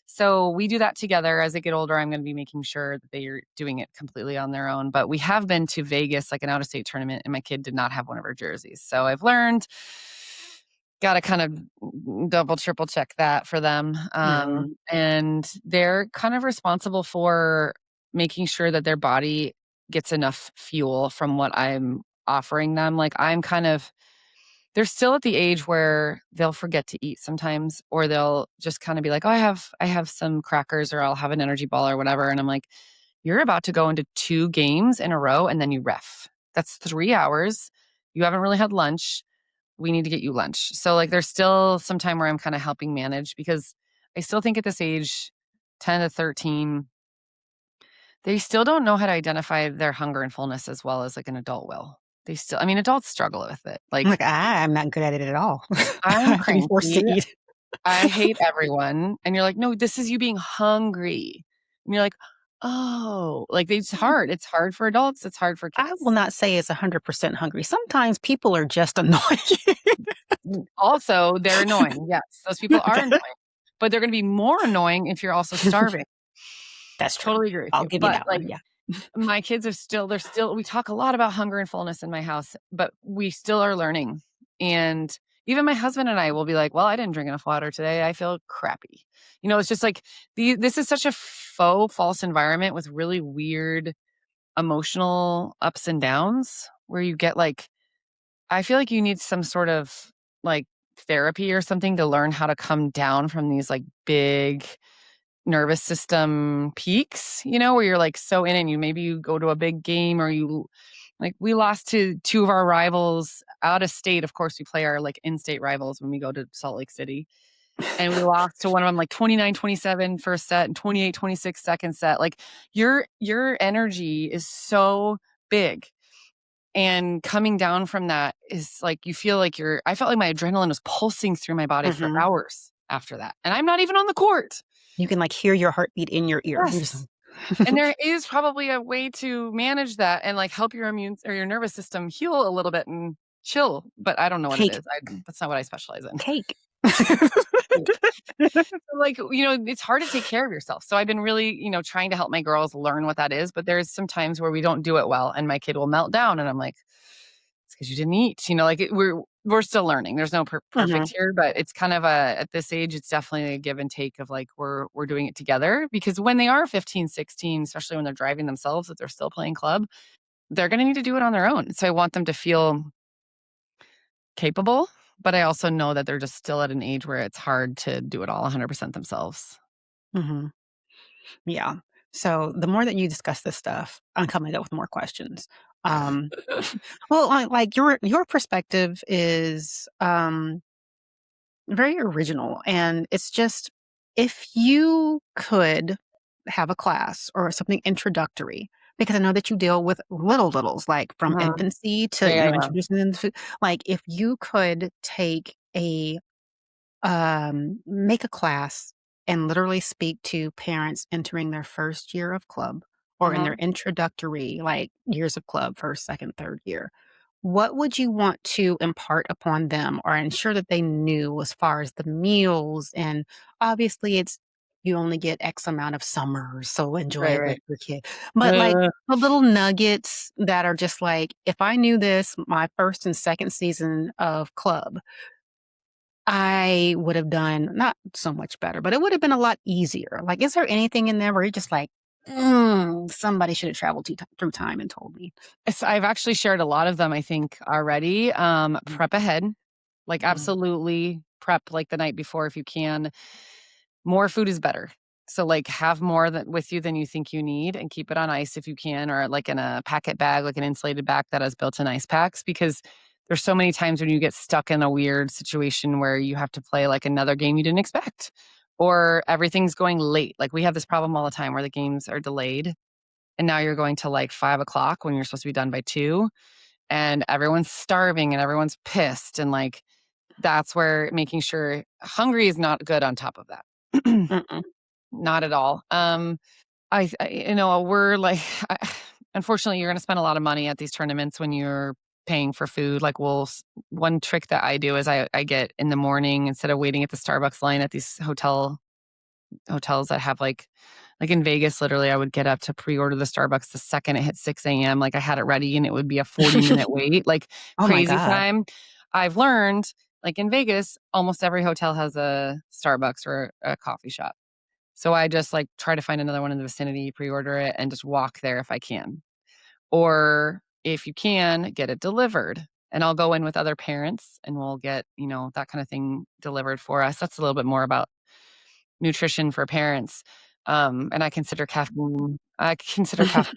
So we do that together. As they get older, I'm going to be making sure that they are doing it completely on their own. But we have been to Vegas, an out of state tournament, and my kid did not have one of her jerseys. So I've learned, got to kind of double, triple check that for them. Yeah. And they're kind of responsible for making sure that their body gets enough fuel from what I'm offering them. They're still at the age where they'll forget to eat sometimes, or they'll just kind of be like, "Oh, I have some crackers, or I'll have an energy ball or whatever." And I'm like, "You're about to go into 2 games in a row and then you ref. That's 3 hours. You haven't really had lunch. We need to get you lunch." So there's still some time where I'm kind of helping manage because I still think at this age, 10 to 13, they still don't know how to identify their hunger and fullness as well as an adult will. Adults struggle with it. I'm like, I'm not good at it at all. I I'm have to be forced cranky. to eat. I hate everyone. And you're like, "No, this is you being hungry." And you're like, "Oh," it's hard. It's hard for adults. It's hard for I will kids. not say it's 100% hungry. Sometimes people are just annoying. Also, they're annoying. Yes, those people are Okay. annoying, but they're gonna be more annoying if you're also starving. That's true. Totally agree with I'll you. give you But, that one. Yeah. my kids we talk a lot about hunger and fullness in my house, but we still are learning. And even my husband and I will be like, "Well, I didn't drink enough water today. I feel crappy." It's just this is such a false environment with really weird emotional ups and downs where you get I feel like you need some sort of therapy or something to learn how to come down from these big nervous system peaks, where you're so in it and you go to a big game or we lost to 2 of our rivals out of state. Of course, we play our in-state rivals when we go to Salt Lake City. And we lost to one of them 29-27 first set and 28-26 second set. Your energy is so big. And coming down from that is you feel I felt like my adrenaline was pulsing through my body for Mhm. hours after that. And I'm not even on the court. You can hear your heartbeat in your ear. You're just Yes. And there is probably a way to manage that and help your immune or your nervous system heal a little bit and chill, but I don't know what it cake. is. That's not what I specialize in. Cake. It's hard to take care of yourself. So I've been really, trying to help my girls learn what that is, but there's some times where we don't do it well and my kid will melt down and I'm like, "It's because you didn't eat." We're still learning. There's no perfect Mhm. here, but it's kind of at this age, it's definitely a give and take of we're doing it together because when they are 15, 16, especially when they're driving themselves, if they're still playing club, they're going to need to do it on their own. So I want them to feel capable, but I also know that they're just still at an age where it's hard to do it all 100% themselves. Mhm. Yeah. So the more that you discuss this stuff, I'm coming up with more questions. Um, well, your perspective is very original, and it's just if you could have a class or something introductory, because I know that you deal with littles, from Mhm. infancy to Yeah, yeah, yeah. introducing them to food. If you could take a make a class and literally speak to parents entering their first year of club or in their Mhm. introductory, years of club, first, second, third year. What would you want to impart upon them or ensure that they knew as far as the meals? And obviously, it's you only get X amount of summers, so enjoy Right, it with right. your kid. But Uh, the little nuggets that are just if I knew this my first and second season of club, I would have done not so much better, but it would have been a lot easier. Like, is there anything in there where you're just like, somebody should have traveled through time and told me? I've actually shared a lot of them, I think, already. Mm, Prep ahead, like mm, absolutely prep like the night before if you can. More food is better. So like have more with you than you think you need and keep it on ice if you can, or like in a packet bag, like an insulated bag that has built-in ice packs, because there's so many times when you get stuck in a weird situation where you have to play like another game you didn't expect, or everything's going late. Like we have this problem all the time where the games are delayed and now you're going to like 5 o'clock when you're supposed to be done by 2, and everyone's starving and everyone's pissed. And like, that's where making sure hungry is not good on top of that. mm-mm. Not at all. We're like, unfortunately, you're going to spend a lot of money at these tournaments when you're paying for food. Like, one trick that I do is I get in the morning instead of waiting at the Starbucks line at these hotels that have like in Vegas, literally, I would get up to pre-order the Starbucks the second it hit 6 a.m. Like I had it ready and it would be a 40-minute wait, like Oh my crazy God. time. I've learned, like in Vegas, almost every hotel has a Starbucks or a coffee shop. So I just like try to find another one in the vicinity, pre-order it, and just walk there if I can. Or if you can, get it delivered. And I'll go in with other parents and we'll get, that kind of thing delivered for us. That's a little bit more about nutrition for parents. And I consider caffeine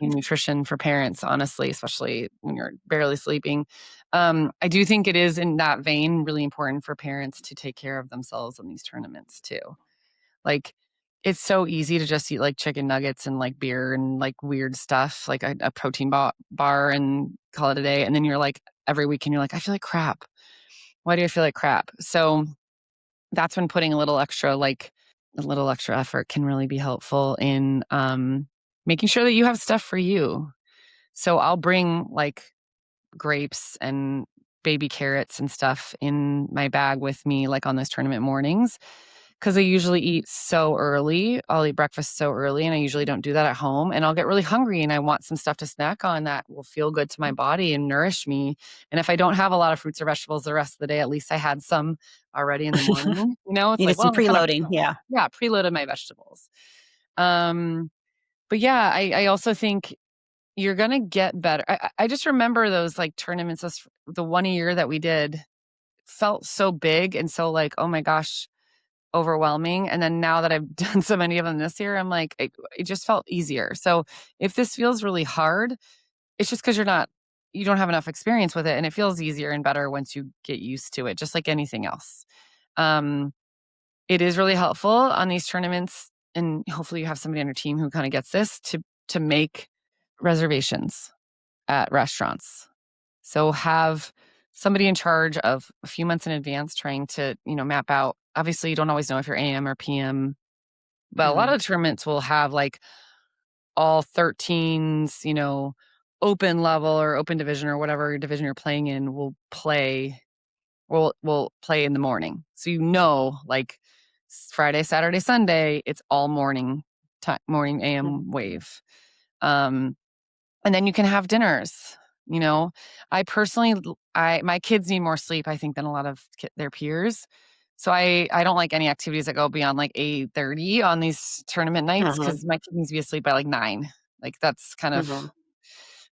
nutrition for parents, honestly, especially when you're barely sleeping. I do think it is in that vein really important for parents to take care of themselves in these tournaments too. Like, it's so easy to just eat like chicken nuggets and like beer and like weird stuff, like a protein bar and call it a day. And then you're like, every weekend, you're like, I feel like crap. Why do I feel like crap? So that's when putting a little extra effort can really be helpful in making sure that you have stuff for you. So I'll bring like grapes and baby carrots and stuff in my bag with me, like on those tournament mornings, because I usually eat so early. I'll eat breakfast so early, and I usually don't do that at home. And I'll get really hungry, and I want some stuff to snack on that will feel good to my body and nourish me. And if I don't have a lot of fruits or vegetables the rest of the day, at least I had some already in the morning. It's Needed like, some well, I'm kind of, preloading. Yeah. yeah, preloaded my vegetables. Um, but yeah, I also think you're gonna get better. I just remember those like tournaments, the one a year that we did felt so big and so like, oh my gosh, overwhelming. And then now that I've done so many of them this year, I'm like, it just felt easier. So if this feels really hard, it's just because you don't have enough experience with it, and it feels easier and better once you get used to it, just like anything else. Um, it is really helpful on these tournaments, and hopefully you have somebody on your team who kind of gets this to make reservations at restaurants. So have somebody in charge of a few months in advance trying to, map out. Obviously, you don't always know if you're AM or PM, but a lot Mhm. of the tournaments will have like all 13s, open level or open division or whatever division you're playing in will play in the morning. So like Friday, Saturday, Sunday, it's all morning time, morning Mm. AM wave. Um, and then you can have dinners. I personally, my kids need more sleep, I think, than a lot of their peers. So I don't like any activities that go beyond like 8:30 on these tournament nights, Mhm. because my kid needs to be asleep by like 9. Like that's kind of Mhm.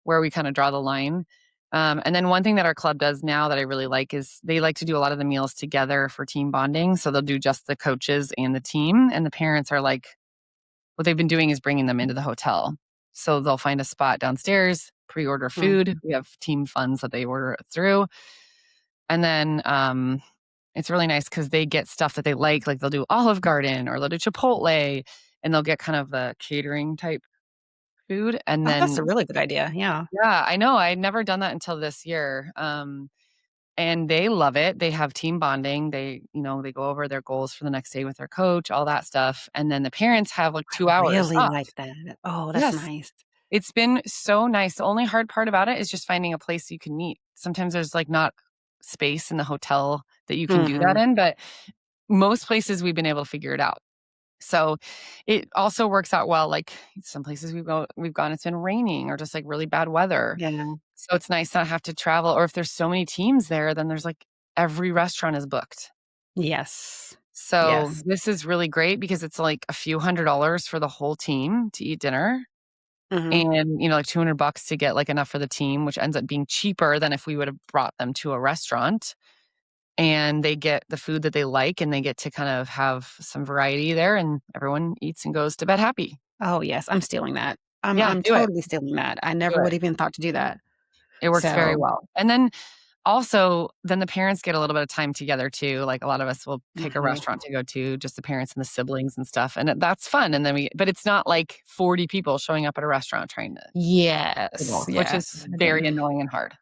where we kind of draw the line. And then one thing that our club does now that I really like is they like to do a lot of the meals together for team bonding. So they'll do just the coaches and the team, and the parents are like, what they've been doing is bringing them into the hotel. So they'll find a spot downstairs, pre-order Mm. food. We have team funds that they order it through. And then it's really nice because they get stuff that they like they'll do Olive Garden or they'll do Chipotle, and they'll get kind of the catering type food. And Oh, that's a then, really good idea. Yeah. yeah, I know. I'd never done that until this year. And they love it. They have team bonding. They go over their goals for the next day with their coach, all that stuff. And then the parents have like I 2 hours really off. like that. Oh, that's Yes. nice. It's been so nice. The only hard part about it is just finding a place you can meet. Sometimes there's like not space in the hotel that you can do that Mhm. in, but most places we've been able to figure it out. So it also works out well. Like some places we've gone, it's been raining or just like really bad weather. Yeah. So it's nice not have to travel. Or if there's so many teams there, then there's like every restaurant is booked. Yes. So Yes. this is really great because it's like a few $100s for the whole team to eat dinner. Mhm. And, like $200 to get like enough for the team, which ends up being cheaper than if we would have brought them to a restaurant. And they get the food that they like and they get to kind of have some variety there and everyone eats and goes to bed happy. Oh, yes, I'm stealing that. Yeah, I'm do it. totally stealing that. I Do never would it. even thought to do that. It works very So well. And then also, then the parents get a little bit of time together too. Like a lot of us will pick a mhm. restaurant to go to, just the parents and the siblings and stuff. And that's fun. And then but it's not like 40 people showing up at a restaurant trying to Yes, table, which is yes, very annoying and hard.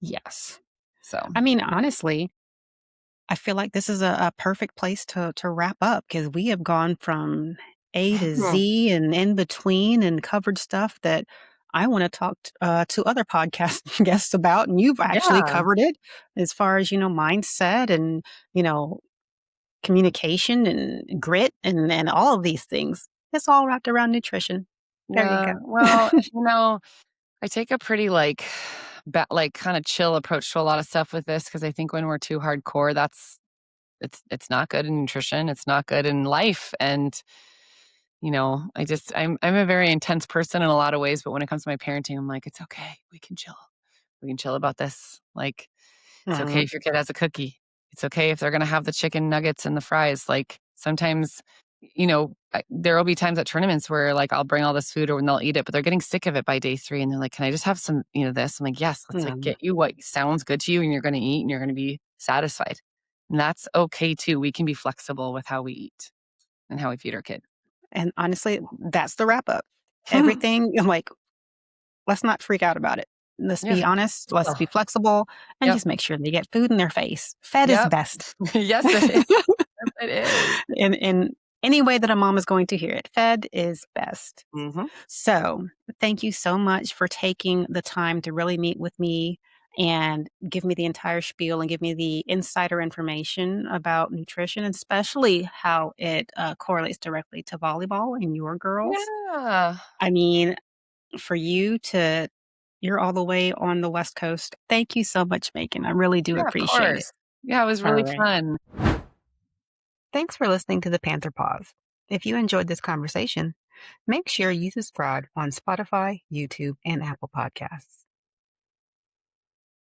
yes. So, I mean, honestly, I feel like this is a perfect place to wrap up because we have gone from A to Z and in between and covered stuff that I wanna talk to other podcast guests about, and you've actually yeah. covered it as far as, mindset and, you know, communication and grit and all of these things. It's all wrapped around nutrition. There you Yeah. go. Well, I take a pretty like kind of chill approach to a lot of stuff with this because I think when we're too hardcore, it's not good in nutrition. It's not good in life. And I'm a very intense person in a lot of ways, but when it comes to my parenting, I'm like, it's okay. We can chill. We can chill about this. Like, it's okay Mhm. if your kid has a cookie. It's okay if they're gonna have the chicken nuggets and the fries. Like, sometimes, there will be times at tournaments where, like, I'll bring all this food and they'll eat it, but they're getting sick of it by day 3, and they're like, "Can I just have some, this?" I'm like, "Yes, let's, like, Mhm. get you what sounds good to you and you're gonna eat and you're gonna be satisfied." And that's okay too. We can be flexible with how we eat and how we feed our kid. And honestly, that's the wrap up. Everything I'm like, let's not freak out about it. Let's Yeah. be honest, let's Oh, be flexible, and yep. just make sure they get food in their face. Fed is Yep. best. Yes, it is. Yes, it is. In any way that a mom is going to hear it, fed is best. Mhm. So, thank you so much for taking the time to really meet with me and give me the entire spiel and give me the insider information about nutrition, especially how it correlates directly to volleyball and your girls. Yeah. I mean, for you're all the way on the West Coast. Thank you so much, Megan. I really do Yeah, of appreciate it. course. Yeah, it was All really right. fun. Thanks for listening to the Panther Pause. If you enjoyed this conversation, make sure you subscribe on Spotify, YouTube, and Apple Podcasts.